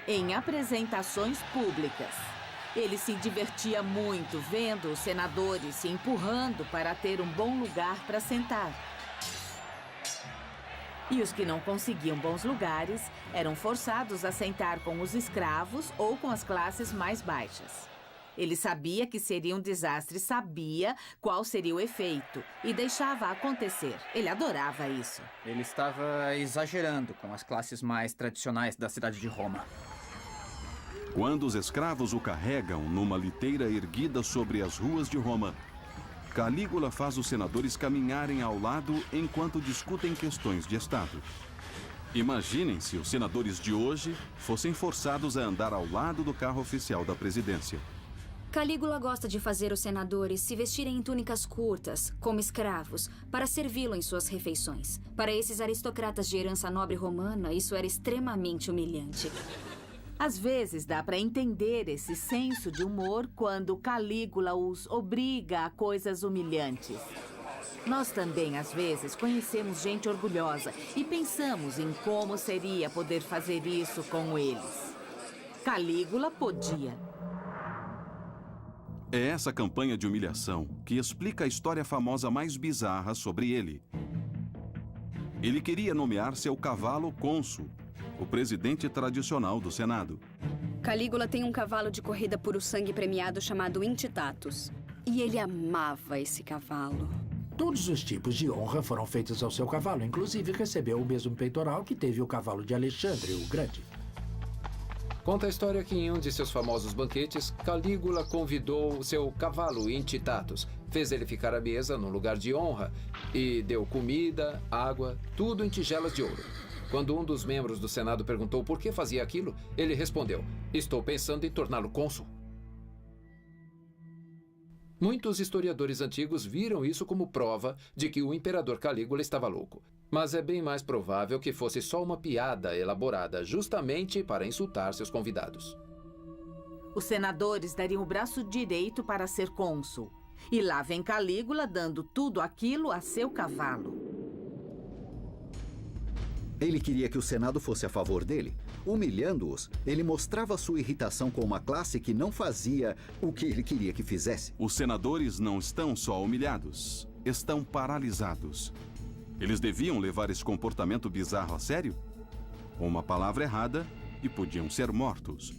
em apresentações públicas. Ele se divertia muito vendo os senadores se empurrando para ter um bom lugar para sentar. E os que não conseguiam bons lugares eram forçados a sentar com os escravos ou com as classes mais baixas. Ele sabia que seria um desastre, sabia qual seria o efeito e deixava acontecer. Ele adorava isso. Ele estava exagerando com as classes mais tradicionais da cidade de Roma. Quando os escravos o carregam numa liteira erguida sobre as ruas de Roma, Calígula faz os senadores caminharem ao lado enquanto discutem questões de Estado. Imaginem se os senadores de hoje fossem forçados a andar ao lado do carro oficial da presidência. Calígula gosta de fazer os senadores se vestirem em túnicas curtas, como escravos, para servi-lo em suas refeições. Para esses aristocratas de herança nobre romana, isso era extremamente humilhante. Às vezes dá para entender esse senso de humor quando Calígula os obriga a coisas humilhantes. Nós também, às vezes, conhecemos gente orgulhosa e pensamos em como seria poder fazer isso com eles. Calígula podia. É essa campanha de humilhação que explica a história famosa mais bizarra sobre ele. Ele queria nomear seu cavalo cônsul, o presidente tradicional do Senado. Calígula tem um cavalo de corrida puro sangue premiado chamado Intitatus. E ele amava esse cavalo. Todos os tipos de honra foram feitos ao seu cavalo. Inclusive, recebeu o mesmo peitoral que teve o cavalo de Alexandre o Grande. Conta a história que em um de seus famosos banquetes, Calígula convidou seu cavalo Intitatus, fez ele ficar à mesa num lugar de honra e deu comida, água, tudo em tigelas de ouro. Quando um dos membros do Senado perguntou por que fazia aquilo, ele respondeu: "Estou pensando em torná-lo cônsul." Muitos historiadores antigos viram isso como prova de que o imperador Calígula estava louco. Mas é bem mais provável que fosse só uma piada elaborada justamente para insultar seus convidados. Os senadores dariam o braço direito para ser cônsul. E lá vem Calígula dando tudo aquilo a seu cavalo. Ele queria que o Senado fosse a favor dele. Humilhando-os, ele mostrava sua irritação com uma classe que não fazia o que ele queria que fizesse. Os senadores não estão só humilhados, estão paralisados. Eles deviam levar esse comportamento bizarro a sério? Uma palavra errada e podiam ser mortos.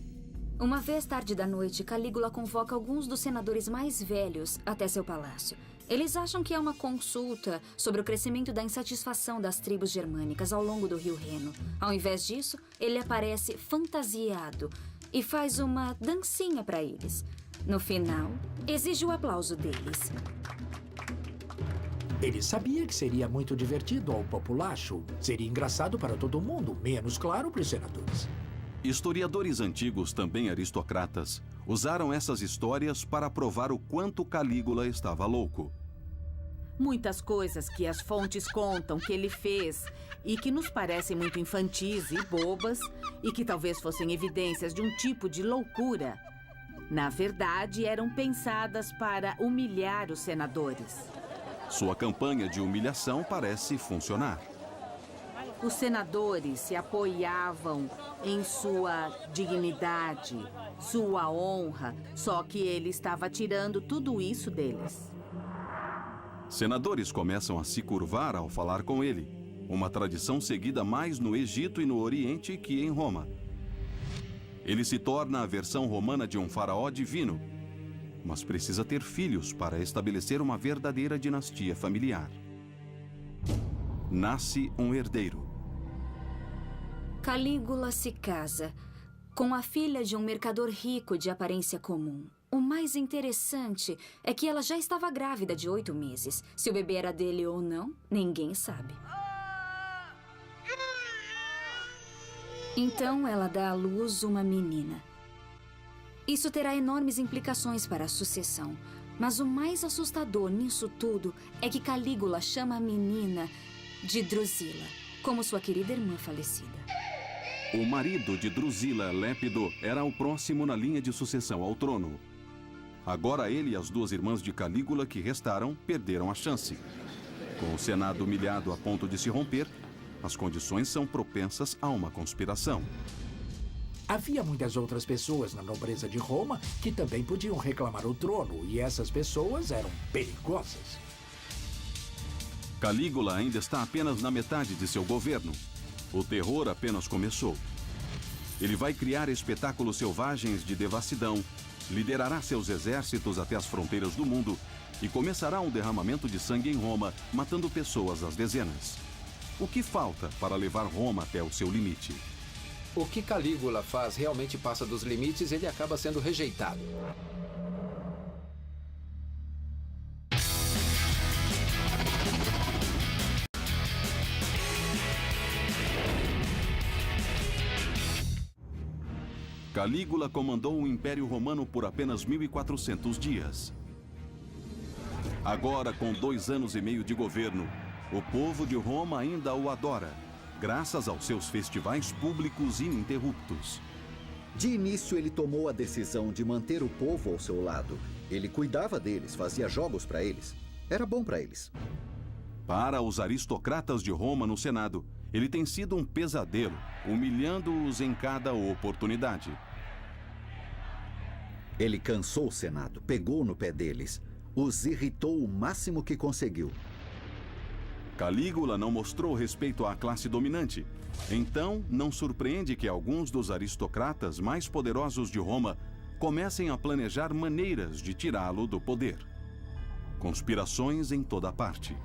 Uma vez tarde da noite, Calígula convoca alguns dos senadores mais velhos até seu palácio. Eles acham que é uma consulta sobre o crescimento da insatisfação das tribos germânicas ao longo do rio Reno. Ao invés disso, ele aparece fantasiado e faz uma dancinha para eles. No final, exige o aplauso deles. Ele sabia que seria muito divertido ao populacho. Seria engraçado para todo mundo, menos claro para os senadores. Historiadores antigos, também aristocratas, usaram essas histórias para provar o quanto Calígula estava louco. Muitas coisas que as fontes contam que ele fez e que nos parecem muito infantis e bobas e que talvez fossem evidências de um tipo de loucura, na verdade eram pensadas para humilhar os senadores. Sua campanha de humilhação parece funcionar. Os senadores se apoiavam em sua dignidade, sua honra, só que ele estava tirando tudo isso deles. Senadores começam a se curvar ao falar com ele, uma tradição seguida mais no Egito e no Oriente que em Roma. Ele se torna a versão romana de um faraó divino, mas precisa ter filhos para estabelecer uma verdadeira dinastia familiar. Nasce um herdeiro. Calígula se casa com a filha de um mercador rico de aparência comum. O mais interessante é que ela já estava grávida de 8 meses. Se o bebê era dele ou não, ninguém sabe. Então ela dá à luz uma menina. Isso terá enormes implicações para a sucessão. Mas o mais assustador nisso tudo é que Calígula chama a menina de Drusila, como sua querida irmã falecida. O marido de Drusila, Lépido, era o próximo na linha de sucessão ao trono. Agora ele e as 2 irmãs de Calígula que restaram perderam a chance. Com o Senado humilhado a ponto de se romper, as condições são propensas a uma conspiração. Havia muitas outras pessoas na nobreza de Roma que também podiam reclamar o trono, e essas pessoas eram perigosas. Calígula ainda está apenas na metade de seu governo. O terror apenas começou. Ele vai criar espetáculos selvagens de devassidão, liderará seus exércitos até as fronteiras do mundo e começará um derramamento de sangue em Roma, matando pessoas às dezenas. O que falta para levar Roma até o seu limite? o que Calígula faz realmente passa dos limites e ele acaba sendo rejeitado. Calígula comandou o Império Romano por apenas 1.400 dias. Agora, com 2 anos e meio de governo, o povo de Roma ainda o adora, graças aos seus festivais públicos ininterruptos. De início, ele tomou a decisão de manter o povo ao seu lado. Ele cuidava deles, fazia jogos para eles. Era bom para eles. Para os aristocratas de Roma no Senado, ele tem sido um pesadelo, humilhando-os em cada oportunidade. Ele cansou o Senado, pegou no pé deles, os irritou o máximo que conseguiu. Calígula não mostrou respeito à classe dominante. Então, não surpreende que alguns dos aristocratas mais poderosos de Roma comecem a planejar maneiras de tirá-lo do poder. Conspirações em toda parte.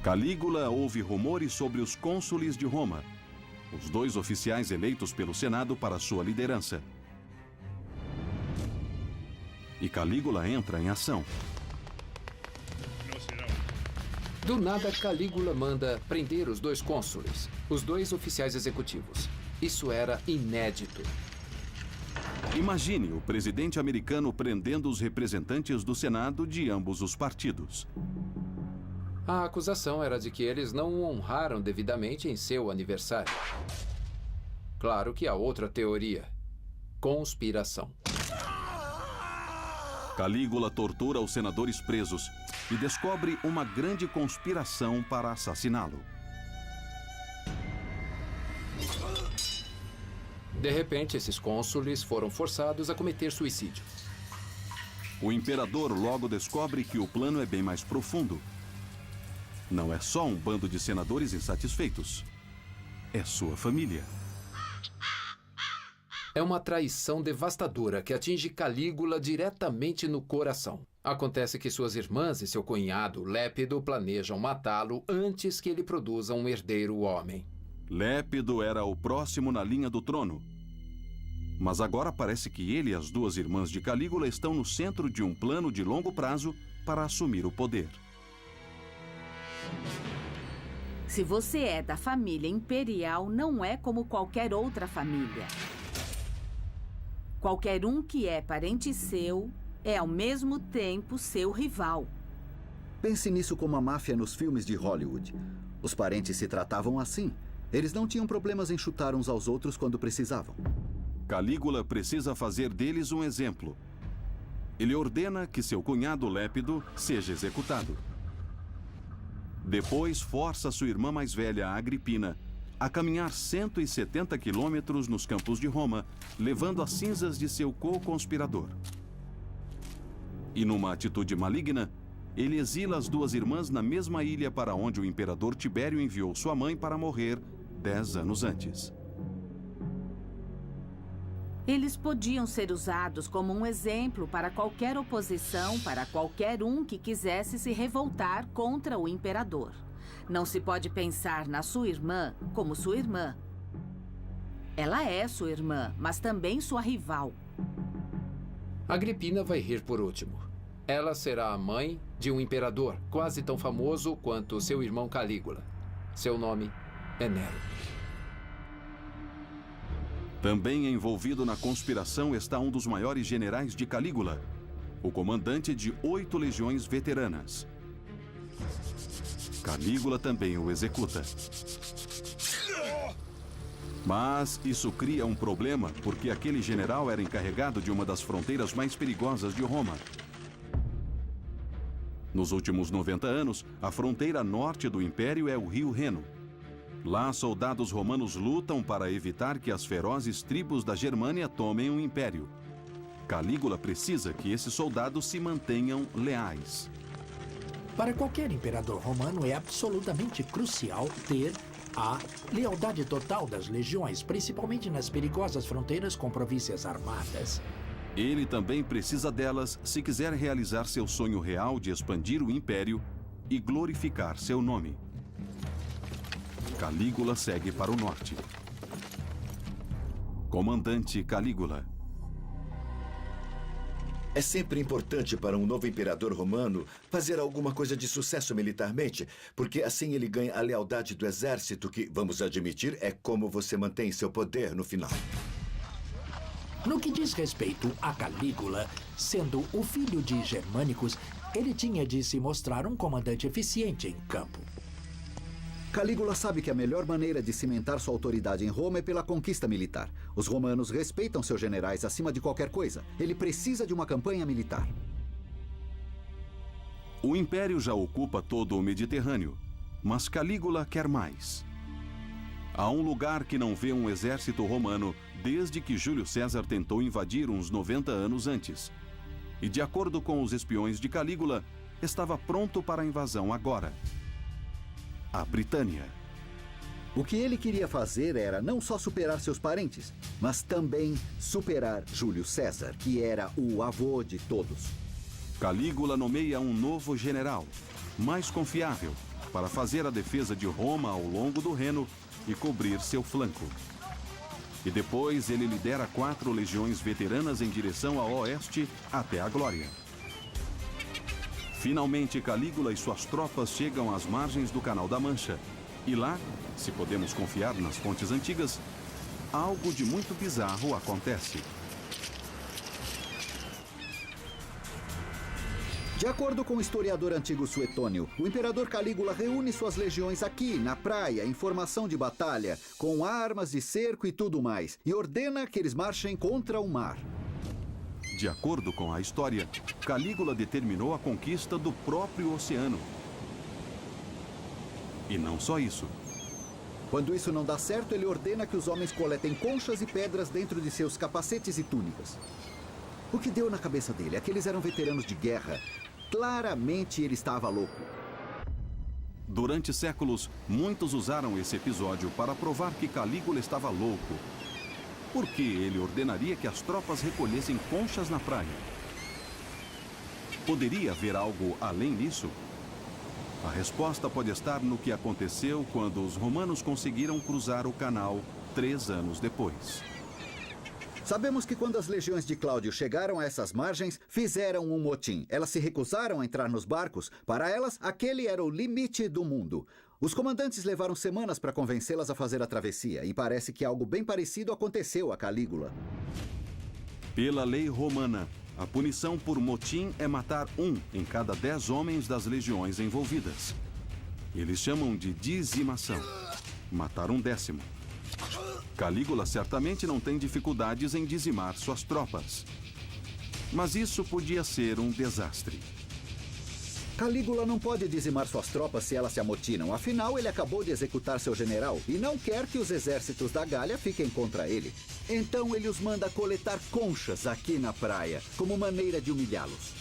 Calígula ouve rumores sobre os cônsules de Roma, os 2 oficiais eleitos pelo Senado para sua liderança. E Calígula entra em ação. Do nada, Calígula manda prender os 2 cônsules, os 2 oficiais executivos. Isso era inédito. Imagine o presidente americano prendendo os representantes do Senado de ambos os partidos. A acusação era de que eles não o honraram devidamente em seu aniversário. Claro que há outra teoria: conspiração. Calígula tortura os senadores presos e descobre uma grande conspiração para assassiná-lo. De repente, esses cônsules foram forçados a cometer suicídio. O imperador logo descobre que o plano é bem mais profundo. Não é só um bando de senadores insatisfeitos. É sua família. É uma traição devastadora que atinge Calígula diretamente no coração. Acontece que suas irmãs e seu cunhado, Lépido, planejam matá-lo antes que ele produza um herdeiro homem. Lépido era o próximo na linha do trono. Mas agora parece que ele e as 2 irmãs de Calígula estão no centro de um plano de longo prazo para assumir o poder. Se você é da família imperial, não é como qualquer outra família. Qualquer um que é parente seu é ao mesmo tempo seu rival. Pense nisso como a máfia nos filmes de Hollywood. Os parentes se tratavam assim. Eles não tinham problemas em chutar uns aos outros quando precisavam. Calígula precisa fazer deles um exemplo. Ele ordena que seu cunhado Lépido seja executado. Depois força sua irmã mais velha, Agripina, a caminhar 170 quilômetros nos campos de Roma, levando as cinzas de seu co-conspirador. E numa atitude maligna, ele exila as 2 irmãs na mesma ilha para onde o imperador Tibério enviou sua mãe para morrer 10 anos antes. Eles podiam ser usados como um exemplo para qualquer oposição, para qualquer um que quisesse se revoltar contra o imperador. Não se pode pensar na sua irmã como sua irmã. Ela é sua irmã, mas também sua rival. Agripina vai rir por último. Ela será a mãe de um imperador quase tão famoso quanto seu irmão Calígula. Seu nome é Nero. Também envolvido na conspiração está um dos maiores generais de Calígula, o comandante de 8 legiões veteranas. Calígula também o executa. Mas isso cria um problema porque aquele general era encarregado de uma das fronteiras mais perigosas de Roma. Nos últimos 90 anos, a fronteira norte do Império é o rio Reno. Lá, soldados romanos lutam para evitar que as ferozes tribos da Germânia tomem o Império. Calígula precisa que esses soldados se mantenham leais. Para qualquer imperador romano é absolutamente crucial ter a lealdade total das legiões, principalmente nas perigosas fronteiras com províncias armadas. Ele também precisa delas se quiser realizar seu sonho real de expandir o Império e glorificar seu nome. Calígula segue para o norte. Comandante Calígula. É sempre importante para um novo imperador romano fazer alguma coisa de sucesso militarmente, porque assim ele ganha a lealdade do exército, que, vamos admitir, é como você mantém seu poder no final. No que diz respeito a Calígula, sendo o filho de Germânicos, ele tinha de se mostrar um comandante eficiente em campo. Calígula sabe que a melhor maneira de cimentar sua autoridade em Roma é pela conquista militar. Os romanos respeitam seus generais acima de qualquer coisa. Ele precisa de uma campanha militar. O Império já ocupa todo o Mediterrâneo, mas Calígula quer mais. Há um lugar que não vê um exército romano desde que Júlio César tentou invadir uns 90 anos antes. E, de acordo com os espiões de Calígula, estava pronto para a invasão agora. A Britânia. O que ele queria fazer era não só superar seus parentes, mas também superar Júlio César, que era o avô de todos. Calígula nomeia um novo general, mais confiável, para fazer a defesa de Roma ao longo do Reno e cobrir seu flanco. E depois ele lidera 4 legiões veteranas em direção ao oeste até a glória. Finalmente, Calígula e suas tropas chegam às margens do Canal da Mancha. E lá, se podemos confiar nas fontes antigas, algo de muito bizarro acontece. De acordo com o historiador antigo Suetônio, o imperador Calígula reúne suas legiões aqui, na praia, em formação de batalha, com armas de cerco e tudo mais, e ordena que eles marchem contra o mar. De acordo com a história, Calígula determinou a conquista do próprio oceano. E não só isso. Quando isso não dá certo, ele ordena que os homens coletem conchas e pedras dentro de seus capacetes e túnicas. O que deu na cabeça dele? Aqueles eram veteranos de guerra. Claramente ele estava louco. Durante séculos, muitos usaram esse episódio para provar que Calígula estava louco. Por que ele ordenaria que as tropas recolhessem conchas na praia? Poderia haver algo além disso? A resposta pode estar no que aconteceu quando os romanos conseguiram cruzar o canal 3 anos depois. Sabemos que quando as legiões de Cláudio chegaram a essas margens, fizeram um motim. Elas se recusaram a entrar nos barcos. Para elas, aquele era o limite do mundo. Os comandantes levaram semanas para convencê-las a fazer a travessia, e parece que algo bem parecido aconteceu a Calígula. Pela lei romana, a punição por motim é matar 1 em cada 10 homens das legiões envolvidas. Eles chamam de dizimação. Matar 1/10. Calígula certamente não tem dificuldades em dizimar suas tropas. Mas isso podia ser um desastre. Calígula não pode dizimar suas tropas se elas se amotinam. Afinal, ele acabou de executar seu general e não quer que os exércitos da Gália fiquem contra ele. Então ele os manda coletar conchas aqui na praia, como maneira de humilhá-los.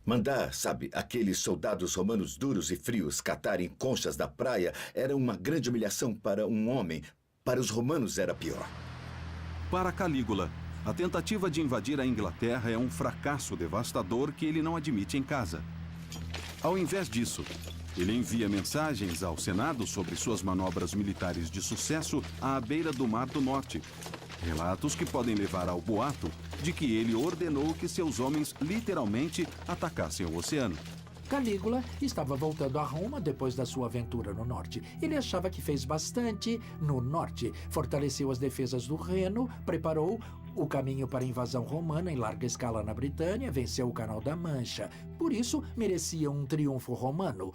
Mandar, sabe, aqueles soldados romanos duros e frios catarem conchas da praia era uma grande humilhação para um homem. Para os romanos era pior. Para Calígula, a tentativa de invadir a Inglaterra é um fracasso devastador que ele não admite em casa. Ao invés disso, ele envia mensagens ao Senado sobre suas manobras militares de sucesso à beira do Mar do Norte. Relatos que podem levar ao boato de que ele ordenou que seus homens literalmente atacassem o oceano. Calígula estava voltando a Roma depois da sua aventura no norte. Ele achava que fez bastante no norte. Fortaleceu as defesas do Reno, preparou o caminho para a invasão romana em larga escala na Britânia, venceu o Canal da Mancha. Por isso, merecia um triunfo romano.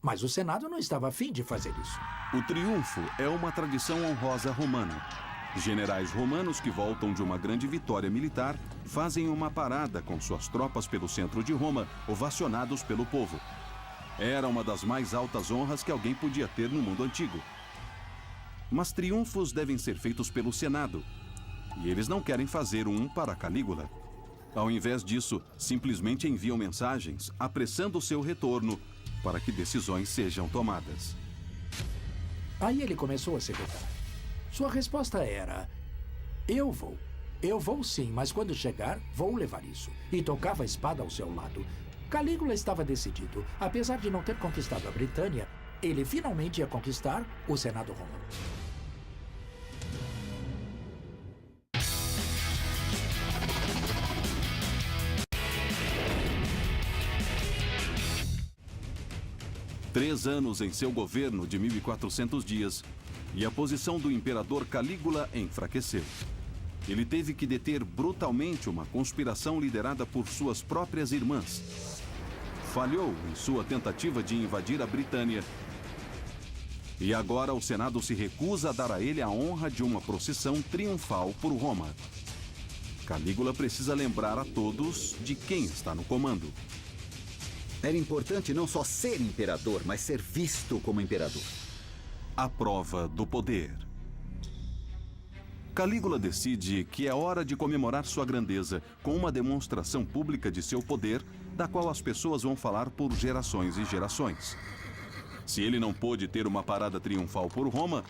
Mas o Senado não estava afim de fazer isso. O triunfo é uma tradição honrosa romana. Generais romanos que voltam de uma grande vitória militar fazem uma parada com suas tropas pelo centro de Roma, ovacionados pelo povo. Era uma das mais altas honras que alguém podia ter no mundo antigo. Mas triunfos devem ser feitos pelo Senado. E eles não querem fazer um para Calígula. Ao invés disso, simplesmente enviam mensagens apressando seu retorno para que decisões sejam tomadas. Aí ele começou a se irritar. Sua resposta era: eu vou sim, mas quando chegar, vou levar isso. E tocava a espada ao seu lado. Calígula estava decidido. Apesar de não ter conquistado a Britânia, ele finalmente ia conquistar o Senado romano. Três anos em seu governo de 1400 dias, e a posição do imperador Calígula enfraqueceu. Ele teve que deter brutalmente uma conspiração liderada por suas próprias irmãs. Falhou em sua tentativa de invadir a Britânia. E agora o Senado se recusa a dar a ele a honra de uma procissão triunfal por Roma. Calígula precisa lembrar a todos de quem está no comando. Era importante não só ser imperador, mas ser visto como imperador. A prova do poder. Calígula decide que é hora de comemorar sua grandeza com uma demonstração pública de seu poder, da qual as pessoas vão falar por gerações e gerações. Se ele não pôde ter uma parada triunfal por Roma,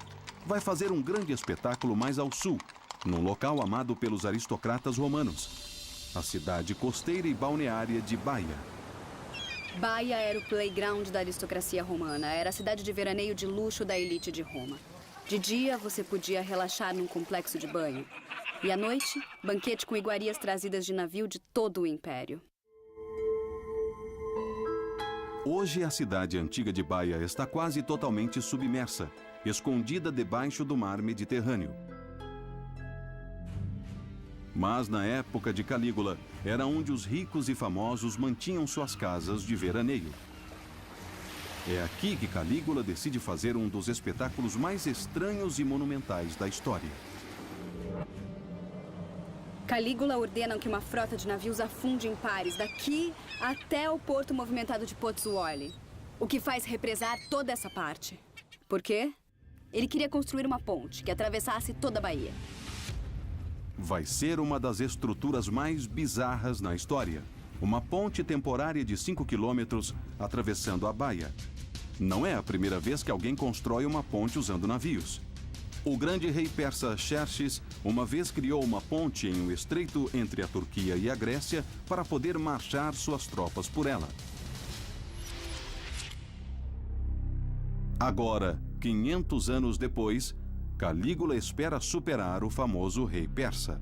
vai fazer um grande espetáculo mais ao sul, num local amado pelos aristocratas romanos, a cidade costeira e balneária de Baia. Baia era o playground da aristocracia romana. Era a cidade de veraneio de luxo da elite de Roma. De dia, você podia relaxar num complexo de banho. E à noite, banquete com iguarias trazidas de navio de todo o império. Hoje, a cidade antiga de Baia está quase totalmente submersa, escondida debaixo do mar Mediterrâneo. Mas na época de Calígula, era onde os ricos e famosos mantinham suas casas de veraneio. É aqui que Calígula decide fazer um dos espetáculos mais estranhos e monumentais da história. Calígula ordena que uma frota de navios afunde em pares daqui até o porto movimentado de Pozzuoli, o que faz represar toda essa parte. Por quê? Ele queria construir uma ponte que atravessasse toda a Baía. Vai ser uma das estruturas mais bizarras na história. Uma ponte temporária de 5 quilômetros atravessando a Baia. Não é a primeira vez que alguém constrói uma ponte usando navios. O grande rei persa Xerxes uma vez criou uma ponte em um estreito entre a Turquia e a Grécia para poder marchar suas tropas por ela. Agora, 500 anos depois, Calígula espera superar o famoso rei persa.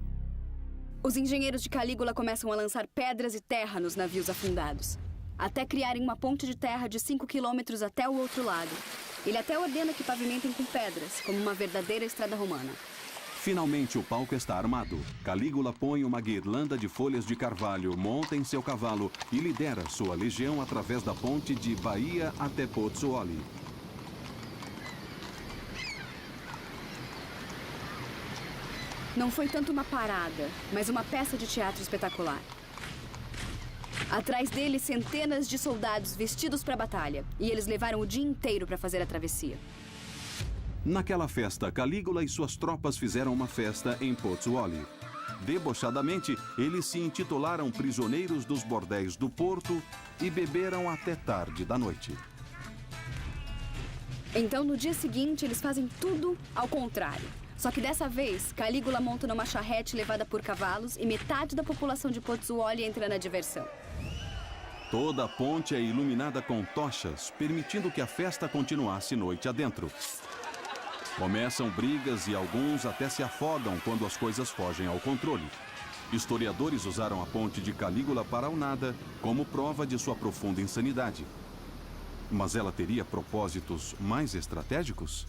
Os engenheiros de Calígula começam a lançar pedras e terra nos navios afundados, até criarem uma ponte de terra de 5 quilômetros até o outro lado. Ele até ordena que pavimentem com pedras, como uma verdadeira estrada romana. Finalmente o palco está armado. Calígula põe uma guirlanda de folhas de carvalho, monta em seu cavalo e lidera sua legião através da ponte de Baia até Pozzuoli. Não foi tanto uma parada, mas uma peça de teatro espetacular. Atrás dele, centenas de soldados vestidos para a batalha. E eles levaram o dia inteiro para fazer a travessia. Naquela festa, Calígula e suas tropas fizeram uma festa em Pozzuoli. Debochadamente, eles se intitularam prisioneiros dos bordéis do porto e beberam até tarde da noite. Então, no dia seguinte, eles fazem tudo ao contrário. Só que dessa vez, Calígula monta numa charrete levada por cavalos e metade da população de Pozzuoli entra na diversão. Toda a ponte é iluminada com tochas, permitindo que a festa continuasse noite adentro. Começam brigas e alguns até se afogam quando as coisas fogem ao controle. Historiadores usaram a ponte de Calígula para o nada como prova de sua profunda insanidade. Mas ela teria propósitos mais estratégicos?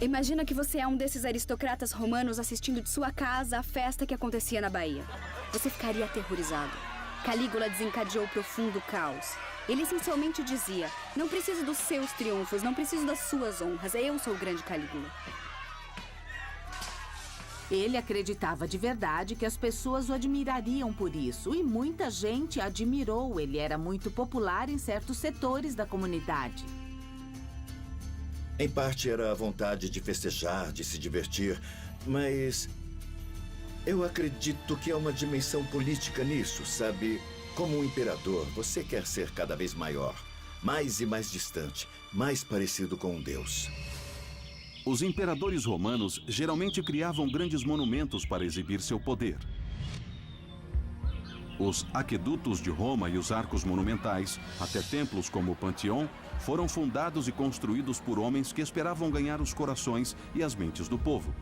Imagina que você é um desses aristocratas romanos assistindo de sua casa a festa que acontecia na Baía. Você ficaria aterrorizado. Calígula desencadeou profundo caos. Ele essencialmente dizia: não preciso dos seus triunfos, não preciso das suas honras, eu sou o grande Calígula. Ele acreditava de verdade que as pessoas o admirariam por isso, e muita gente admirou. Ele era muito popular em certos setores da comunidade. Em parte era a vontade de festejar, de se divertir, mas eu acredito que há uma dimensão política nisso, sabe? Como um imperador, você quer ser cada vez maior, mais e mais distante, mais parecido com um deus. Os imperadores romanos geralmente criavam grandes monumentos para exibir seu poder. Os aquedutos de Roma e os arcos monumentais, até templos como o Panteão, foram fundados e construídos por homens que esperavam ganhar os corações e as mentes do povo.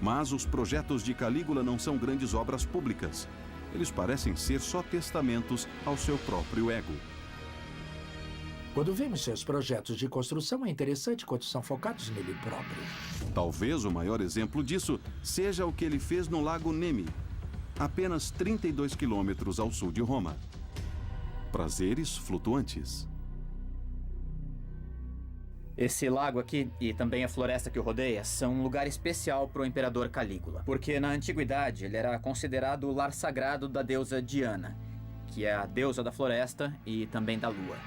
Mas os projetos de Calígula não são grandes obras públicas. Eles parecem ser só testamentos ao seu próprio ego. Quando vemos seus projetos de construção, é interessante quando são focados nele próprio. Talvez o maior exemplo disso seja o que ele fez no Lago Nemi, apenas 32 quilômetros ao sul de Roma. Prazeres flutuantes. Esse lago aqui e também a floresta que o rodeia são um lugar especial para o imperador Calígula, porque na antiguidade ele era considerado o lar sagrado da deusa Diana, que é a deusa da floresta e também da lua.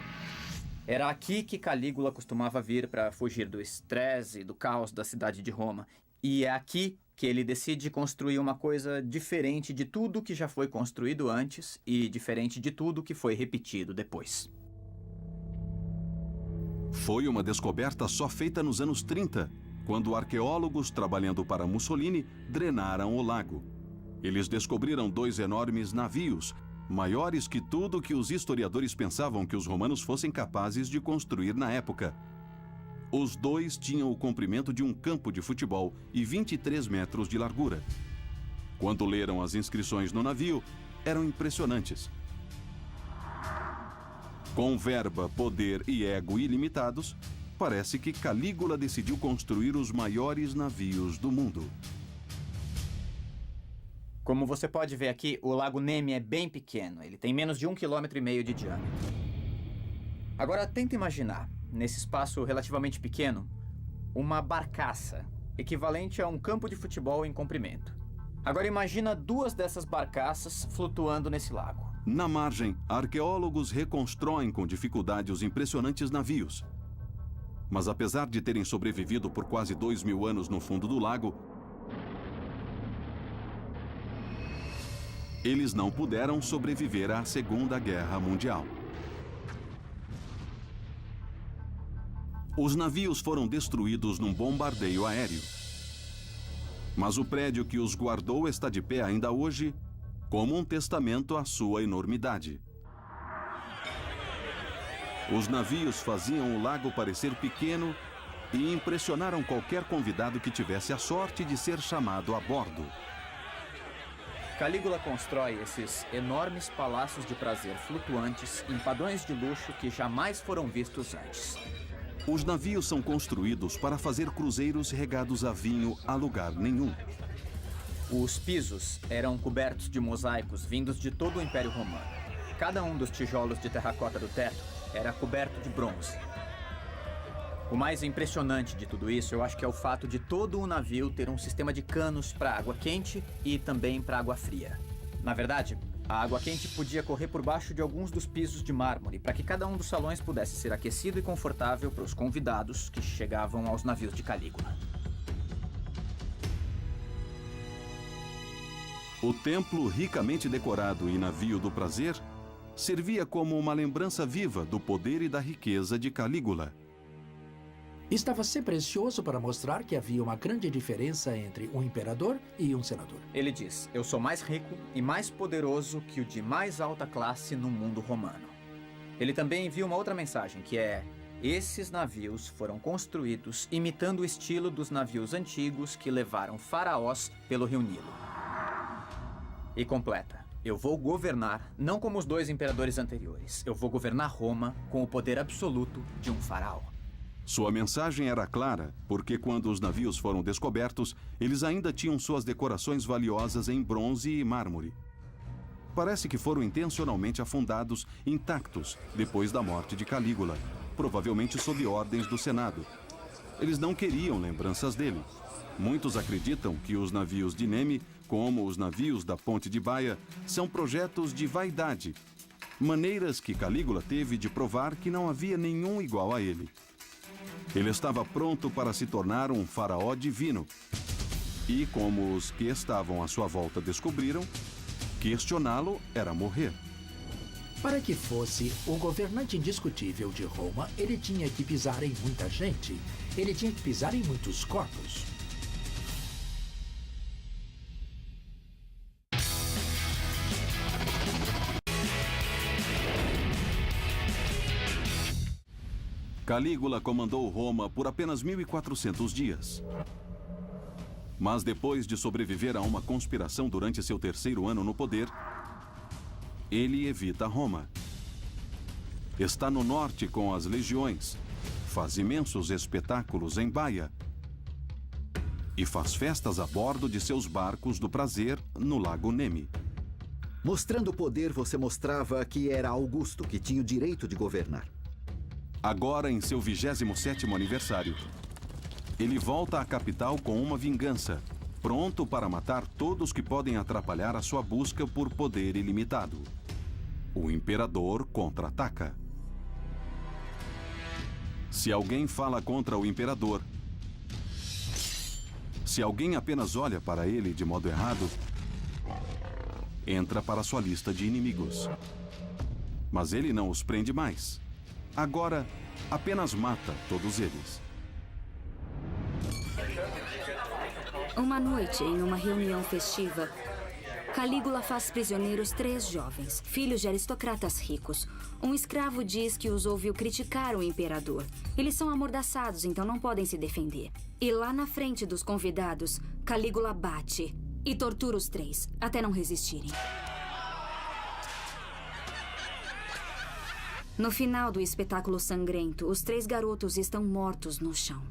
Era aqui que Calígula costumava vir para fugir do estresse e do caos da cidade de Roma, e é aqui que ele decide construir uma coisa diferente de tudo que já foi construído antes e diferente de tudo que foi repetido depois. Foi uma descoberta só feita nos anos 30, quando arqueólogos trabalhando para Mussolini drenaram o lago. Eles descobriram 2 enormes navios, maiores que tudo que os historiadores pensavam que os romanos fossem capazes de construir na época. Os 2 tinham o comprimento de um campo de futebol e 23 metros de largura. Quando leram as inscrições no navio, eram impressionantes. Com verba, poder e ego ilimitados, parece que Calígula decidiu construir os maiores navios do mundo. Como você pode ver aqui, o Lago Nemi é bem pequeno. Ele tem menos de 1,5 km de diâmetro. Agora, tenta imaginar, nesse espaço relativamente pequeno, uma barcaça, equivalente a um campo de futebol em comprimento. Agora imagina 2 dessas barcaças flutuando nesse lago. Na margem, arqueólogos reconstroem com dificuldade os impressionantes navios. Mas apesar de terem sobrevivido por quase 2.000 anos no fundo do lago, eles não puderam sobreviver à Segunda Guerra Mundial. Os navios foram destruídos num bombardeio aéreo. Mas o prédio que os guardou está de pé ainda hoje, como um testamento à sua enormidade. Os navios faziam o lago parecer pequeno e impressionaram qualquer convidado que tivesse a sorte de ser chamado a bordo. Calígula constrói esses enormes palácios de prazer flutuantes em padrões de luxo que jamais foram vistos antes. Os navios são construídos para fazer cruzeiros regados a vinho a lugar nenhum. Os pisos eram cobertos de mosaicos vindos de todo o Império Romano. Cada um dos tijolos de terracota do teto era coberto de bronze. O mais impressionante de tudo isso, eu acho que é o fato de todo o navio ter um sistema de canos para água quente e também para água fria. Na verdade, a água quente podia correr por baixo de alguns dos pisos de mármore para que cada um dos salões pudesse ser aquecido e confortável para os convidados que chegavam aos navios de Calígula. O templo, ricamente decorado e navio do prazer, servia como uma lembrança viva do poder e da riqueza de Calígula. Estava sempre ansioso para mostrar que havia uma grande diferença entre um imperador e um senador. Ele diz: eu sou mais rico e mais poderoso que o de mais alta classe no mundo romano. Ele também envia uma outra mensagem, que é: esses navios foram construídos imitando o estilo dos navios antigos que levaram faraós pelo Rio Nilo. E completa: eu vou governar não como os 2 imperadores anteriores. Eu vou governar Roma com o poder absoluto de um faraó. Sua mensagem era clara, porque quando os navios foram descobertos, eles ainda tinham suas decorações valiosas em bronze e mármore. Parece que foram intencionalmente afundados intactos depois da morte de Calígula, provavelmente sob ordens do Senado. Eles não queriam lembranças dele. Muitos acreditam que os navios de Nemi, como os navios da Ponte de Baia, são projetos de vaidade, maneiras que Calígula teve de provar que não havia nenhum igual a ele. Ele estava pronto para se tornar um faraó divino. E como os que estavam à sua volta descobriram, questioná-lo era morrer. Para que fosse o governante indiscutível de Roma, ele tinha que pisar em muita gente. Ele tinha que pisar em muitos corpos. Calígula comandou Roma por apenas 1.400 dias. Mas depois de sobreviver a uma conspiração durante seu 3º ano no poder, ele evita Roma. Está no norte com as legiões, faz imensos espetáculos em Baia e faz festas a bordo de seus barcos do prazer no Lago Nemi. Mostrando poder, você mostrava que era Augusto, que tinha o direito de governar. Agora, em seu 27º aniversário, ele volta à capital com uma vingança, pronto para matar todos que podem atrapalhar a sua busca por poder ilimitado. O imperador contra-ataca. Se alguém fala contra o imperador, se alguém apenas olha para ele de modo errado, entra para sua lista de inimigos. Mas ele não os prende mais. Agora, apenas mata todos eles. Uma noite, em uma reunião festiva, Calígula faz prisioneiros 3 jovens, filhos de aristocratas ricos. Um escravo diz que os ouviu criticar o imperador. Eles são amordaçados, então não podem se defender. E lá na frente dos convidados, Calígula bate e tortura os 3, até não resistirem. No final do espetáculo sangrento, os 3 garotos estão mortos no chão.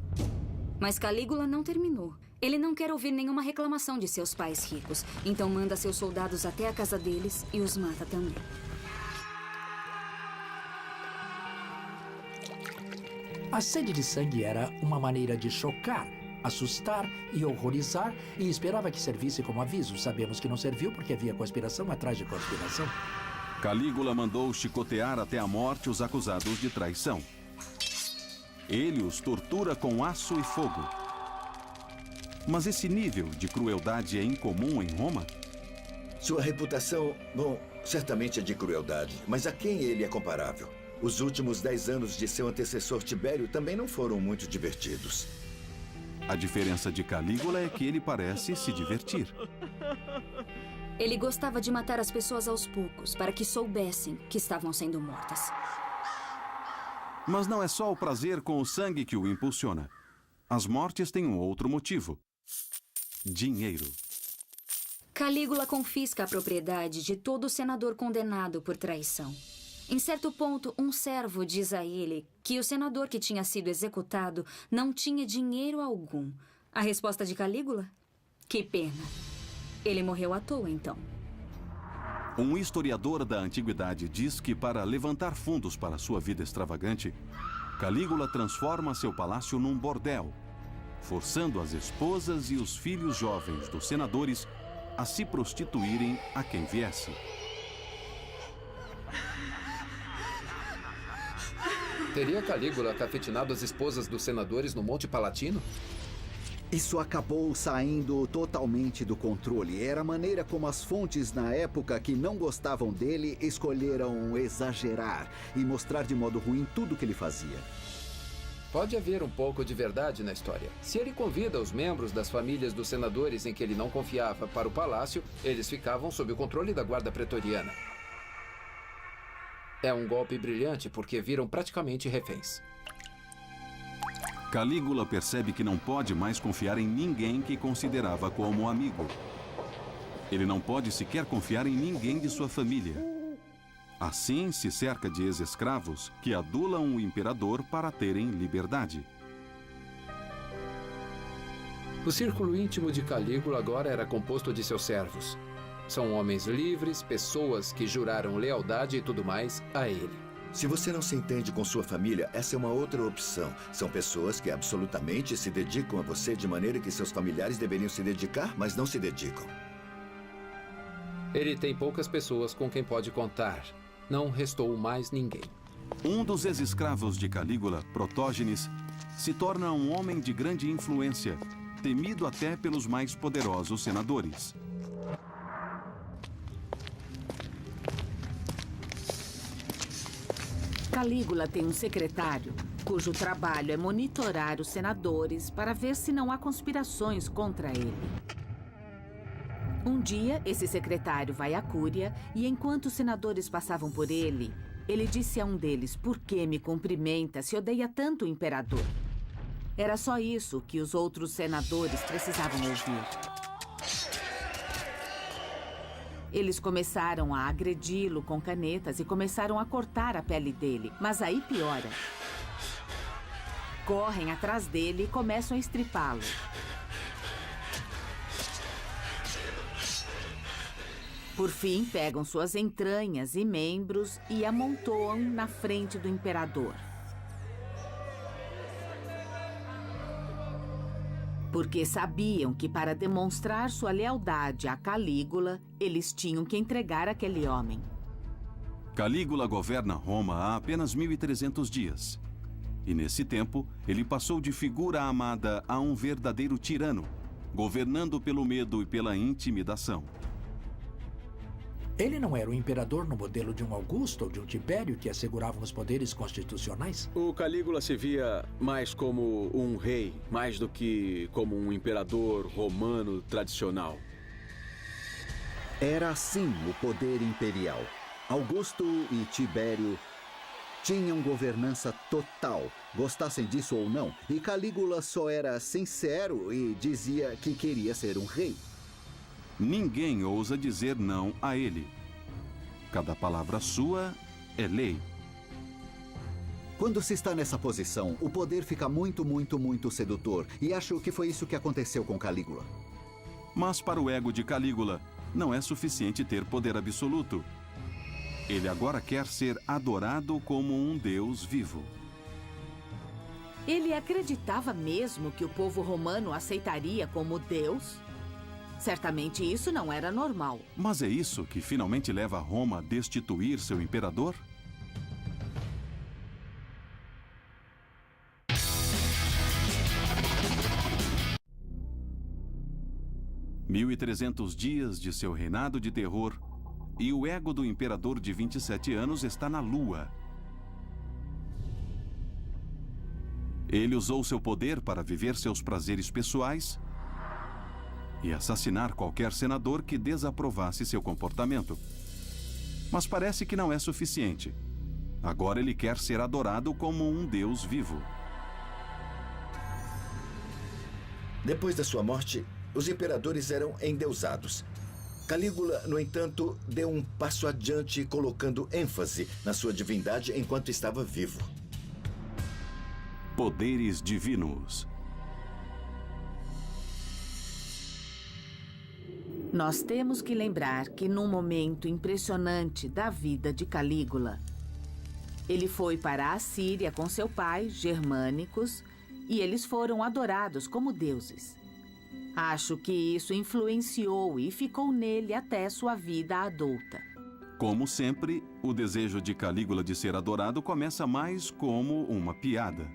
Mas Calígula não terminou. Ele não quer ouvir nenhuma reclamação de seus pais ricos, então manda seus soldados até a casa deles e os mata também. A sede de sangue era uma maneira de chocar, assustar e horrorizar, e esperava que servisse como aviso. Sabemos que não serviu porque havia conspiração atrás de conspiração. Calígula mandou chicotear até a morte os acusados de traição. Ele os tortura com aço e fogo. Mas esse nível de crueldade é incomum em Roma? Sua reputação, bom, certamente é de crueldade, mas a quem ele é comparável? Os últimos 10 anos de seu antecessor Tibério também não foram muito divertidos. A diferença de Calígula é que ele parece se divertir. Ele gostava de matar as pessoas aos poucos, para que soubessem que estavam sendo mortas. Mas não é só o prazer com o sangue que o impulsiona. As mortes têm um outro motivo: dinheiro. Calígula confisca a propriedade de todo senador condenado por traição. Em certo ponto, um servo diz a ele que o senador que tinha sido executado não tinha dinheiro algum. A resposta de Calígula? Que pena. Ele morreu à toa, então. Um historiador da antiguidade diz que, para levantar fundos para sua vida extravagante, Calígula transforma seu palácio num bordel, forçando as esposas e os filhos jovens dos senadores a se prostituírem a quem viesse. Teria Calígula cafetinado as esposas dos senadores no Monte Palatino? Isso acabou saindo totalmente do controle. Era a maneira como as fontes na época que não gostavam dele escolheram exagerar e mostrar de modo ruim tudo que ele fazia. Pode haver um pouco de verdade na história. Se ele convida os membros das famílias dos senadores em que ele não confiava para o palácio, eles ficavam sob o controle da guarda pretoriana. É um golpe brilhante porque viram praticamente reféns. Calígula percebe que não pode mais confiar em ninguém que considerava como amigo. Ele não pode sequer confiar em ninguém de sua família. Assim, se cerca de ex-escravos que adulam o imperador para terem liberdade. O círculo íntimo de Calígula agora era composto de seus servos. São homens livres, pessoas que juraram lealdade e tudo mais a ele. Se você não se entende com sua família, essa é uma outra opção. São pessoas que absolutamente se dedicam a você de maneira que seus familiares deveriam se dedicar, mas não se dedicam. Ele tem poucas pessoas com quem pode contar. Não restou mais ninguém. Um dos ex-escravos de Calígula, Protógenes, se torna um homem de grande influência, temido até pelos mais poderosos senadores. Calígula tem um secretário, cujo trabalho é monitorar os senadores para ver se não há conspirações contra ele. Um dia, esse secretário vai à Cúria e, enquanto os senadores passavam por ele, Ele disse a um deles: "Por que me cumprimenta se odeia tanto o imperador?" Era só isso que os outros senadores precisavam ouvir. Eles começaram a agredi-lo com canetas e começaram a cortar a pele dele. Mas aí piora. Correm atrás dele e começam a estripá-lo. Por fim, pegam suas entranhas e membros e amontoam na frente do imperador. Porque sabiam que para demonstrar sua lealdade a Calígula, eles tinham que entregar aquele homem. Calígula governa Roma há apenas 1.300 dias. E nesse tempo, ele passou de figura amada a um verdadeiro tirano, governando pelo medo e pela intimidação. Ele não era o imperador no modelo de um Augusto ou de um Tibério que asseguravam os poderes constitucionais? O Calígula se via mais como um rei, mais do que como um imperador romano tradicional. Era assim o poder imperial. Augusto e Tibério tinham governança total, gostassem disso ou não, e Calígula só era sincero e dizia que queria ser um rei. Ninguém ousa dizer não a ele. Cada palavra sua é lei. Quando se está nessa posição, o poder fica muito sedutor. E acho que foi isso que aconteceu com Calígula. Mas para o ego de Calígula, não é suficiente ter poder absoluto. Ele agora quer ser adorado como um deus vivo. Ele acreditava mesmo que o povo romano aceitaria como deus? Certamente isso não era normal. Mas é isso que finalmente leva Roma a destituir seu imperador? (1.300 dias de seu reinado de terror) e o ego do imperador de 27 anos está na lua. Ele usou seu poder para viver seus prazeres pessoais e assassinar qualquer senador que desaprovasse seu comportamento. Mas parece que não é suficiente. Agora ele quer ser adorado como um deus vivo. Depois da sua morte, os imperadores eram endeusados. Calígula, no entanto, deu um passo adiante, colocando ênfase na sua divindade enquanto estava vivo. Poderes divinos. Nós temos que lembrar que num momento impressionante da vida de Calígula, ele foi para a Síria com seu pai, Germânicos, e eles foram adorados como deuses. Acho que isso influenciou e ficou nele até sua vida adulta. Como sempre, o desejo de Calígula de ser adorado começa mais como uma piada.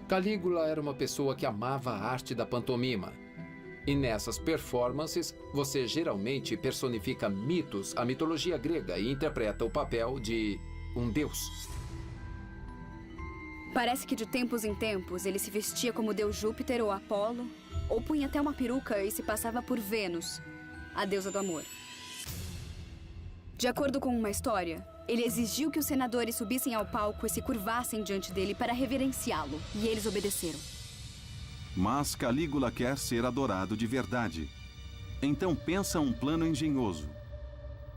Calígula era uma pessoa que amava a arte da pantomima. E nessas performances, você geralmente personifica mitos, a mitologia grega, e interpreta o papel de um deus. Parece que de tempos em tempos ele se vestia como deus Júpiter ou Apolo, ou punha até uma peruca e se passava por Vênus, a deusa do amor. De acordo com uma história, ele exigiu que os senadores subissem ao palco e se curvassem diante dele para reverenciá-lo, e eles obedeceram. Mas Calígula quer ser adorado de verdade. Então pensa um plano engenhoso: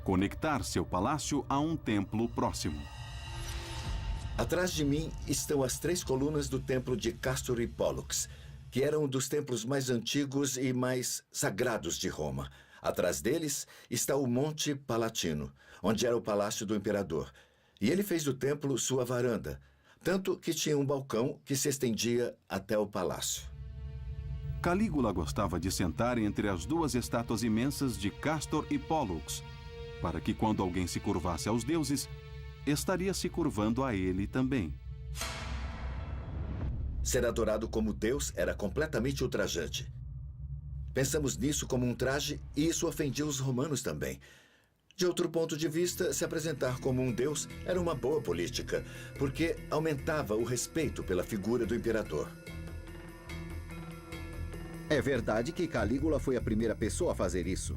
conectar seu palácio a um templo próximo. Atrás de mim estão as 3 colunas do templo de Castor e Pollux, que era um dos templos mais antigos e mais sagrados de Roma. Atrás deles está o Monte Palatino, onde era o palácio do imperador. E ele fez do templo sua varanda, tanto que tinha um balcão que se estendia até o palácio. Calígula gostava de sentar entre as 2 estátuas imensas de Castor e Pollux, para que quando alguém se curvasse aos deuses, estaria se curvando a ele também. Ser adorado como Deus era completamente ultrajante. Pensamos nisso como um traje e isso ofendia os romanos também. De outro ponto de vista, se apresentar como um deus era uma boa política, porque aumentava o respeito pela figura do imperador. É verdade que Calígula foi a primeira pessoa a fazer isso.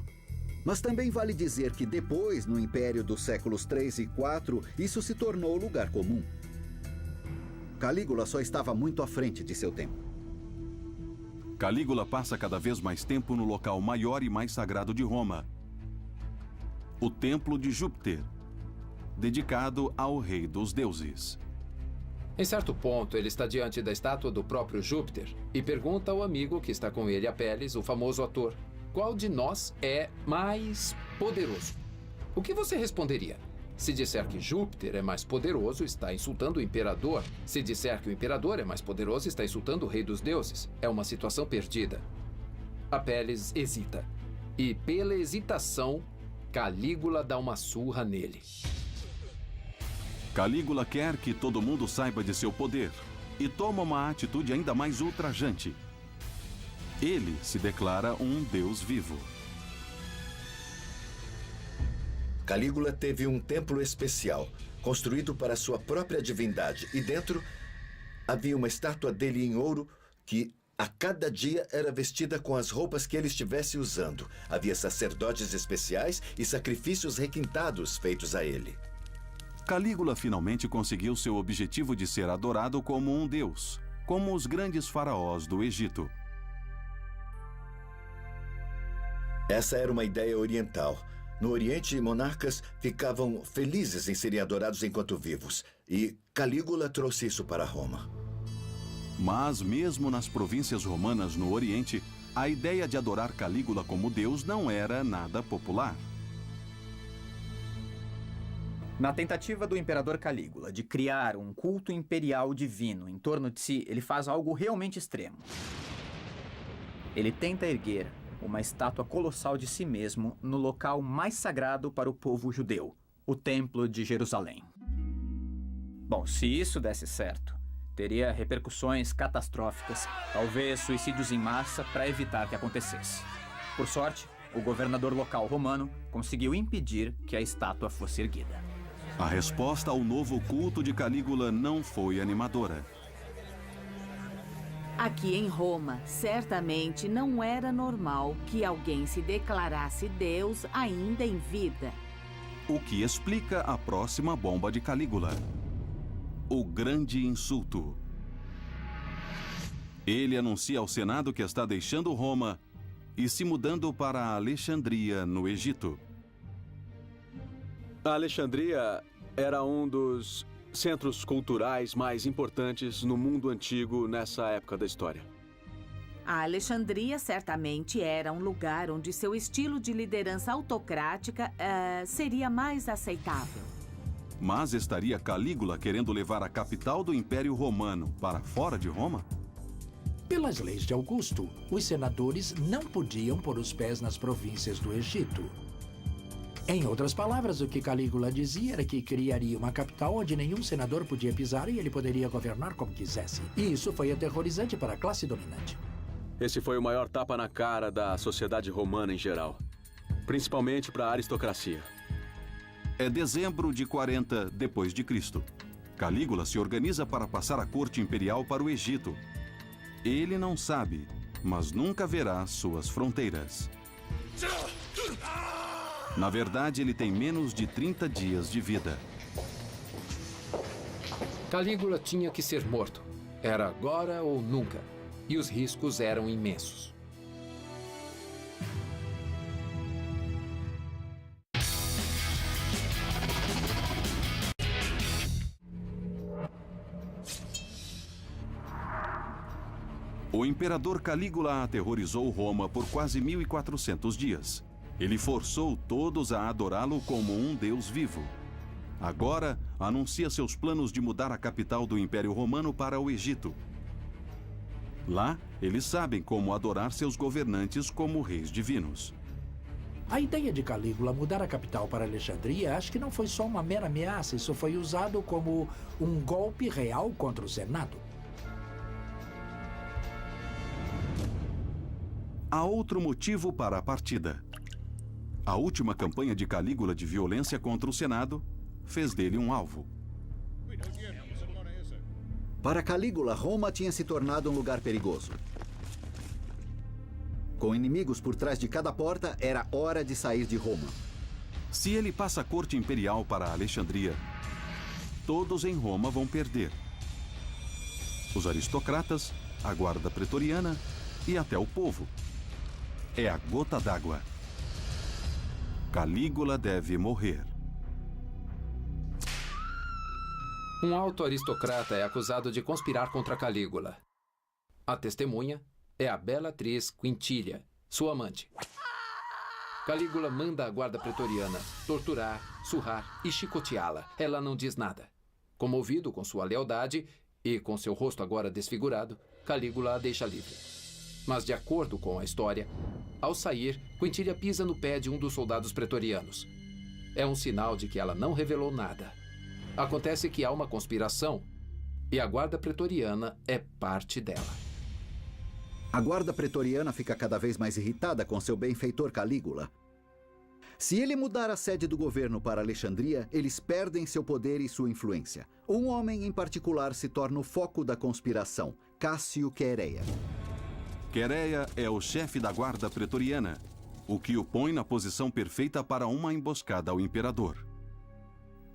Mas também vale dizer que depois, no Império dos séculos 3 e 4, isso se tornou lugar comum. Calígula só estava muito à frente de seu tempo. Calígula passa cada vez mais tempo no local maior e mais sagrado de Roma, o Templo de Júpiter, dedicado ao rei dos deuses. Em certo ponto, ele está diante da estátua do próprio Júpiter e pergunta ao amigo que está com ele, Apelles, o famoso ator, qual de nós é mais poderoso? O que você responderia? Se disser que Júpiter é mais poderoso, está insultando o imperador. Se disser que o imperador é mais poderoso, está insultando o rei dos deuses. É uma situação perdida. Apelles hesita. E pela hesitação, Calígula dá uma surra nele. Calígula quer que todo mundo saiba de seu poder e toma uma atitude ainda mais ultrajante. Ele se declara um deus vivo. Calígula teve um templo especial, construído para sua própria divindade, e dentro havia uma estátua dele em ouro que, a cada dia, era vestida com as roupas que ele estivesse usando. Havia sacerdotes especiais e sacrifícios requintados feitos a ele. Calígula finalmente conseguiu seu objetivo de ser adorado como um deus, como os grandes faraós do Egito. Essa era uma ideia oriental. No Oriente, monarcas ficavam felizes em serem adorados enquanto vivos, e Calígula trouxe isso para Roma. Mas mesmo nas províncias romanas no Oriente, a ideia de adorar Calígula como deus não era nada popular. Na tentativa do imperador Calígula de criar um culto imperial divino em torno de si, ele faz algo realmente extremo. Ele tenta erguer uma estátua colossal de si mesmo no local mais sagrado para o povo judeu, o Templo de Jerusalém. Bom, se isso desse certo, teria repercussões catastróficas, talvez suicídios em massa para evitar que acontecesse. Por sorte, o governador local romano conseguiu impedir que a estátua fosse erguida. A resposta ao novo culto de Calígula não foi animadora. Aqui em Roma, certamente não era normal que alguém se declarasse Deus ainda em vida. O que explica a próxima bomba de Calígula: o grande insulto. Ele anuncia ao Senado que está deixando Roma e se mudando para Alexandria, no Egito. A Alexandria era um dos centros culturais mais importantes no mundo antigo nessa época da história. A Alexandria certamente era um lugar onde seu estilo de liderança autocrática seria mais aceitável. Mas estaria Calígula querendo levar a capital do Império Romano para fora de Roma? Pelas leis de Augusto, os senadores não podiam pôr os pés nas províncias do Egito. Em outras palavras, o que Calígula dizia era que criaria uma capital onde nenhum senador podia pisar e ele poderia governar como quisesse. E isso foi aterrorizante para a classe dominante. Esse foi o maior tapa na cara da sociedade romana em geral, principalmente para a aristocracia. É dezembro de 40 depois de Cristo. Calígula se organiza para passar a corte imperial para o Egito. Ele não sabe, mas nunca verá suas fronteiras. Na verdade, ele tem menos de 30 dias de vida. Calígula tinha que ser morto. Era agora ou nunca. E os riscos eram imensos. O imperador Calígula aterrorizou Roma por quase 1.400 dias. Ele forçou todos a adorá-lo como um deus vivo. Agora, anuncia seus planos de mudar a capital do Império Romano para o Egito. Lá, eles sabem como adorar seus governantes como reis divinos. A ideia de Calígula mudar a capital para Alexandria acho que não foi só uma mera ameaça, isso foi usado como um golpe real contra o Senado. Há outro motivo para a partida. A última campanha de Calígula de violência contra o Senado fez dele um alvo. Para Calígula, Roma tinha se tornado um lugar perigoso. Com inimigos por trás de cada porta, era hora de sair de Roma. Se ele passa a corte imperial para Alexandria, todos em Roma vão perder. Os aristocratas, a guarda pretoriana e até o povo. É a gota d'água. Calígula deve morrer. Um alto aristocrata é acusado de conspirar contra Calígula. A testemunha é a bela atriz Quintilia, sua amante. Calígula manda a guarda pretoriana torturar, surrar e chicoteá-la. Ela não diz nada. Comovido com sua lealdade e com seu rosto agora desfigurado, Calígula a deixa livre. Mas, de acordo com a história, ao sair, Quintilia pisa no pé de um dos soldados pretorianos. É um sinal de que ela não revelou nada. Acontece que há uma conspiração e a guarda pretoriana é parte dela. A guarda pretoriana fica cada vez mais irritada com seu benfeitor Calígula. Se ele mudar a sede do governo para Alexandria, eles perdem seu poder e sua influência. Um homem em particular se torna o foco da conspiração, Cássio Quereia. Quereia é o chefe da guarda pretoriana, o que o põe na posição perfeita para uma emboscada ao imperador.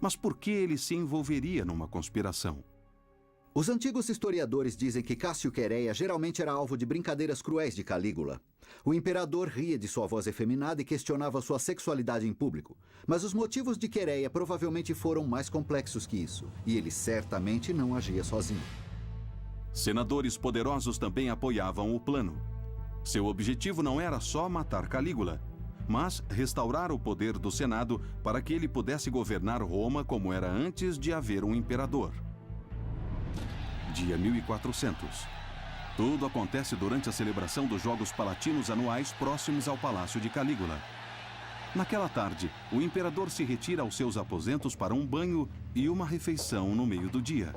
Mas por que ele se envolveria numa conspiração? Os antigos historiadores dizem que Cássio Quereia geralmente era alvo de brincadeiras cruéis de Calígula. O imperador ria de sua voz efeminada e questionava sua sexualidade em público. Mas os motivos de Quereia provavelmente foram mais complexos que isso, e ele certamente não agia sozinho. Senadores poderosos também apoiavam o plano. Seu objetivo não era só matar Calígula, mas restaurar o poder do Senado para que ele pudesse governar Roma como era antes de haver um imperador. Dia 1400. Tudo acontece durante a celebração dos Jogos Palatinos anuais próximos ao Palácio de Calígula. Naquela tarde, o imperador se retira aos seus aposentos para um banho e uma refeição no meio do dia.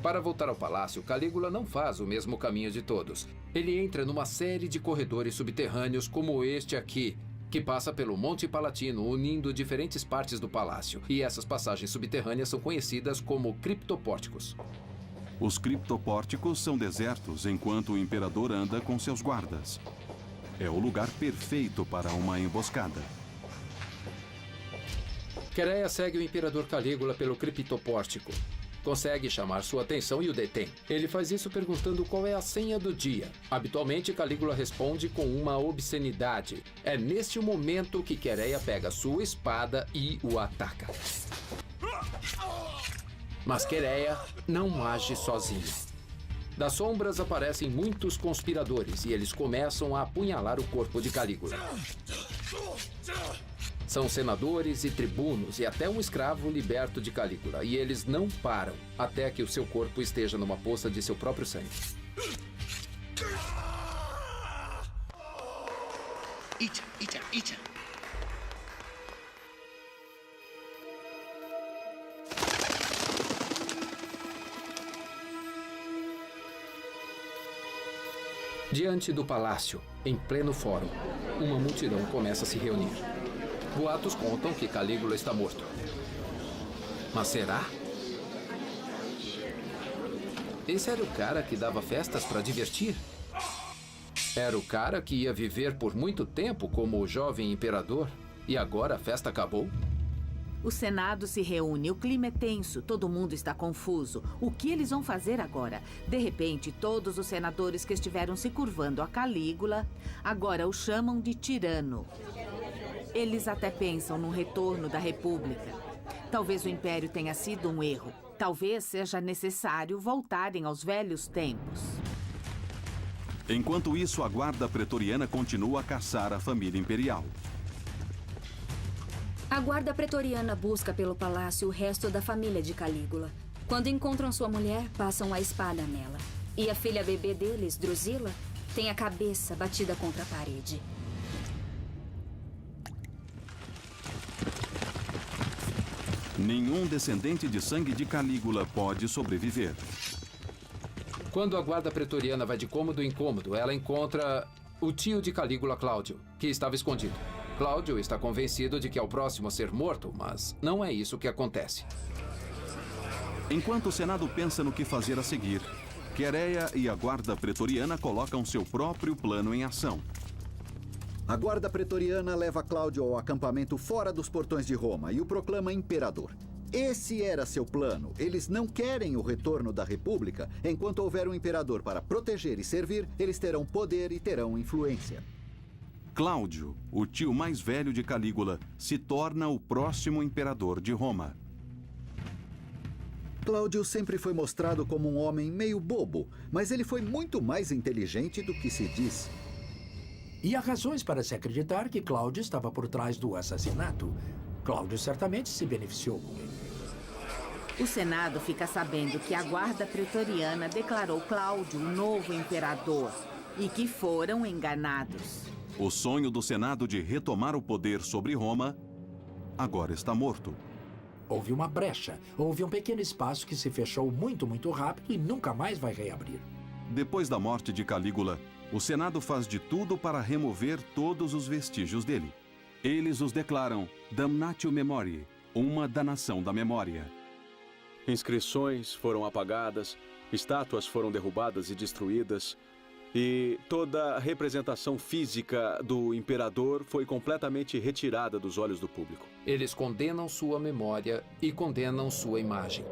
Para voltar ao palácio, Calígula não faz o mesmo caminho de todos. Ele entra numa série de corredores subterrâneos como este aqui, que passa pelo Monte Palatino, unindo diferentes partes do palácio. E essas passagens subterrâneas são conhecidas como criptopórticos. Os criptopórticos são desertos enquanto o imperador anda com seus guardas. É o lugar perfeito para uma emboscada. Quereia segue o imperador Calígula pelo criptopórtico. Consegue chamar sua atenção e o detém. Ele faz isso perguntando qual é a senha do dia. Habitualmente, Calígula responde com uma obscenidade. É neste momento que Quereia pega sua espada e o ataca. Mas Quereia não age sozinho. Das sombras aparecem muitos conspiradores e eles começam a apunhalar o corpo de Calígula. São senadores e tribunos e até um escravo liberto de Calígula. E eles não param até que o seu corpo esteja numa poça de seu próprio sangue. Ita. Diante do palácio, em pleno fórum, uma multidão começa a se reunir. Boatos contam que Calígula está morto. Mas será? Esse era o cara que dava festas para divertir? Era o cara que ia viver por muito tempo como o jovem imperador? E agora a festa acabou? O Senado se reúne, o clima é tenso, todo mundo está confuso. O que eles vão fazer agora? De repente, todos os senadores que estiveram se curvando a Calígula agora o chamam de tirano. Eles até pensam no retorno da República. Talvez o Império tenha sido um erro. Talvez seja necessário voltarem aos velhos tempos. Enquanto isso, a guarda pretoriana continua a caçar a família imperial. A guarda pretoriana busca pelo palácio o resto da família de Calígula. Quando encontram sua mulher, passam a espada nela. E a filha bebê deles, Drusila, tem a cabeça batida contra a parede. Nenhum descendente de sangue de Calígula pode sobreviver. Quando a guarda pretoriana vai de cômodo em cômodo, ela encontra o tio de Calígula, Cláudio, que estava escondido. Cláudio está convencido de que é o próximo a ser morto, mas não é isso que acontece. Enquanto o Senado pensa no que fazer a seguir, Queréia e a Guarda Pretoriana colocam seu próprio plano em ação. A Guarda Pretoriana leva Cláudio ao acampamento fora dos portões de Roma e o proclama imperador. Esse era seu plano. Eles não querem o retorno da República. Enquanto houver um imperador para proteger e servir, eles terão poder e terão influência. Cláudio, o tio mais velho de Calígula, se torna o próximo imperador de Roma. Cláudio sempre foi mostrado como um homem meio bobo, mas ele foi muito mais inteligente do que se diz. E há razões para se acreditar que Cláudio estava por trás do assassinato. Cláudio certamente se beneficiou com ele. O Senado fica sabendo que a Guarda Pretoriana declarou Cláudio o novo imperador e que foram enganados. O sonho do Senado de retomar o poder sobre Roma agora está morto. Houve uma brecha, houve um pequeno espaço que se fechou muito, muito rápido e nunca mais vai reabrir. Depois da morte de Calígula, o Senado faz de tudo para remover todos os vestígios dele. Eles os declaram damnatio memoriae, uma danação da memória. Inscrições foram apagadas, estátuas foram derrubadas e destruídas, e toda a representação física do imperador foi completamente retirada dos olhos do público. Eles condenam sua memória e condenam sua imagem.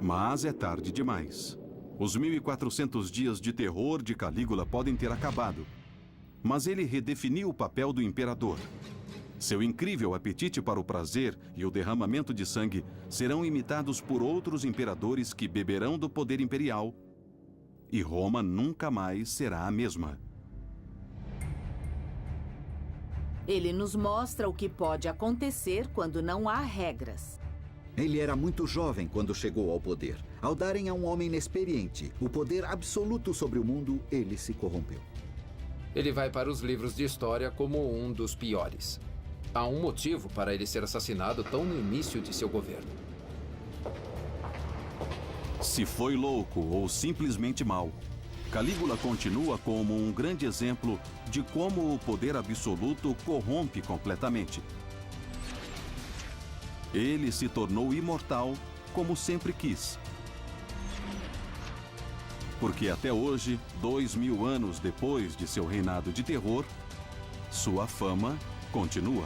Mas é tarde demais. Os 1400 dias de terror de Calígula podem ter acabado. Mas ele redefiniu o papel do imperador. Seu incrível apetite para o prazer e o derramamento de sangue serão imitados por outros imperadores que beberão do poder imperial, e Roma nunca mais será a mesma. Ele nos mostra o que pode acontecer quando não há regras. Ele era muito jovem quando chegou ao poder. Ao darem a um homem inexperiente o poder absoluto sobre o mundo, ele se corrompeu. Ele vai para os livros de história como um dos piores. Há um motivo para ele ser assassinado tão no início de seu governo. Se foi louco ou simplesmente mau, Calígula continua como um grande exemplo de como o poder absoluto corrompe completamente. Ele se tornou imortal como sempre quis. Porque até hoje, 2000 anos depois de seu reinado de terror, sua fama continua.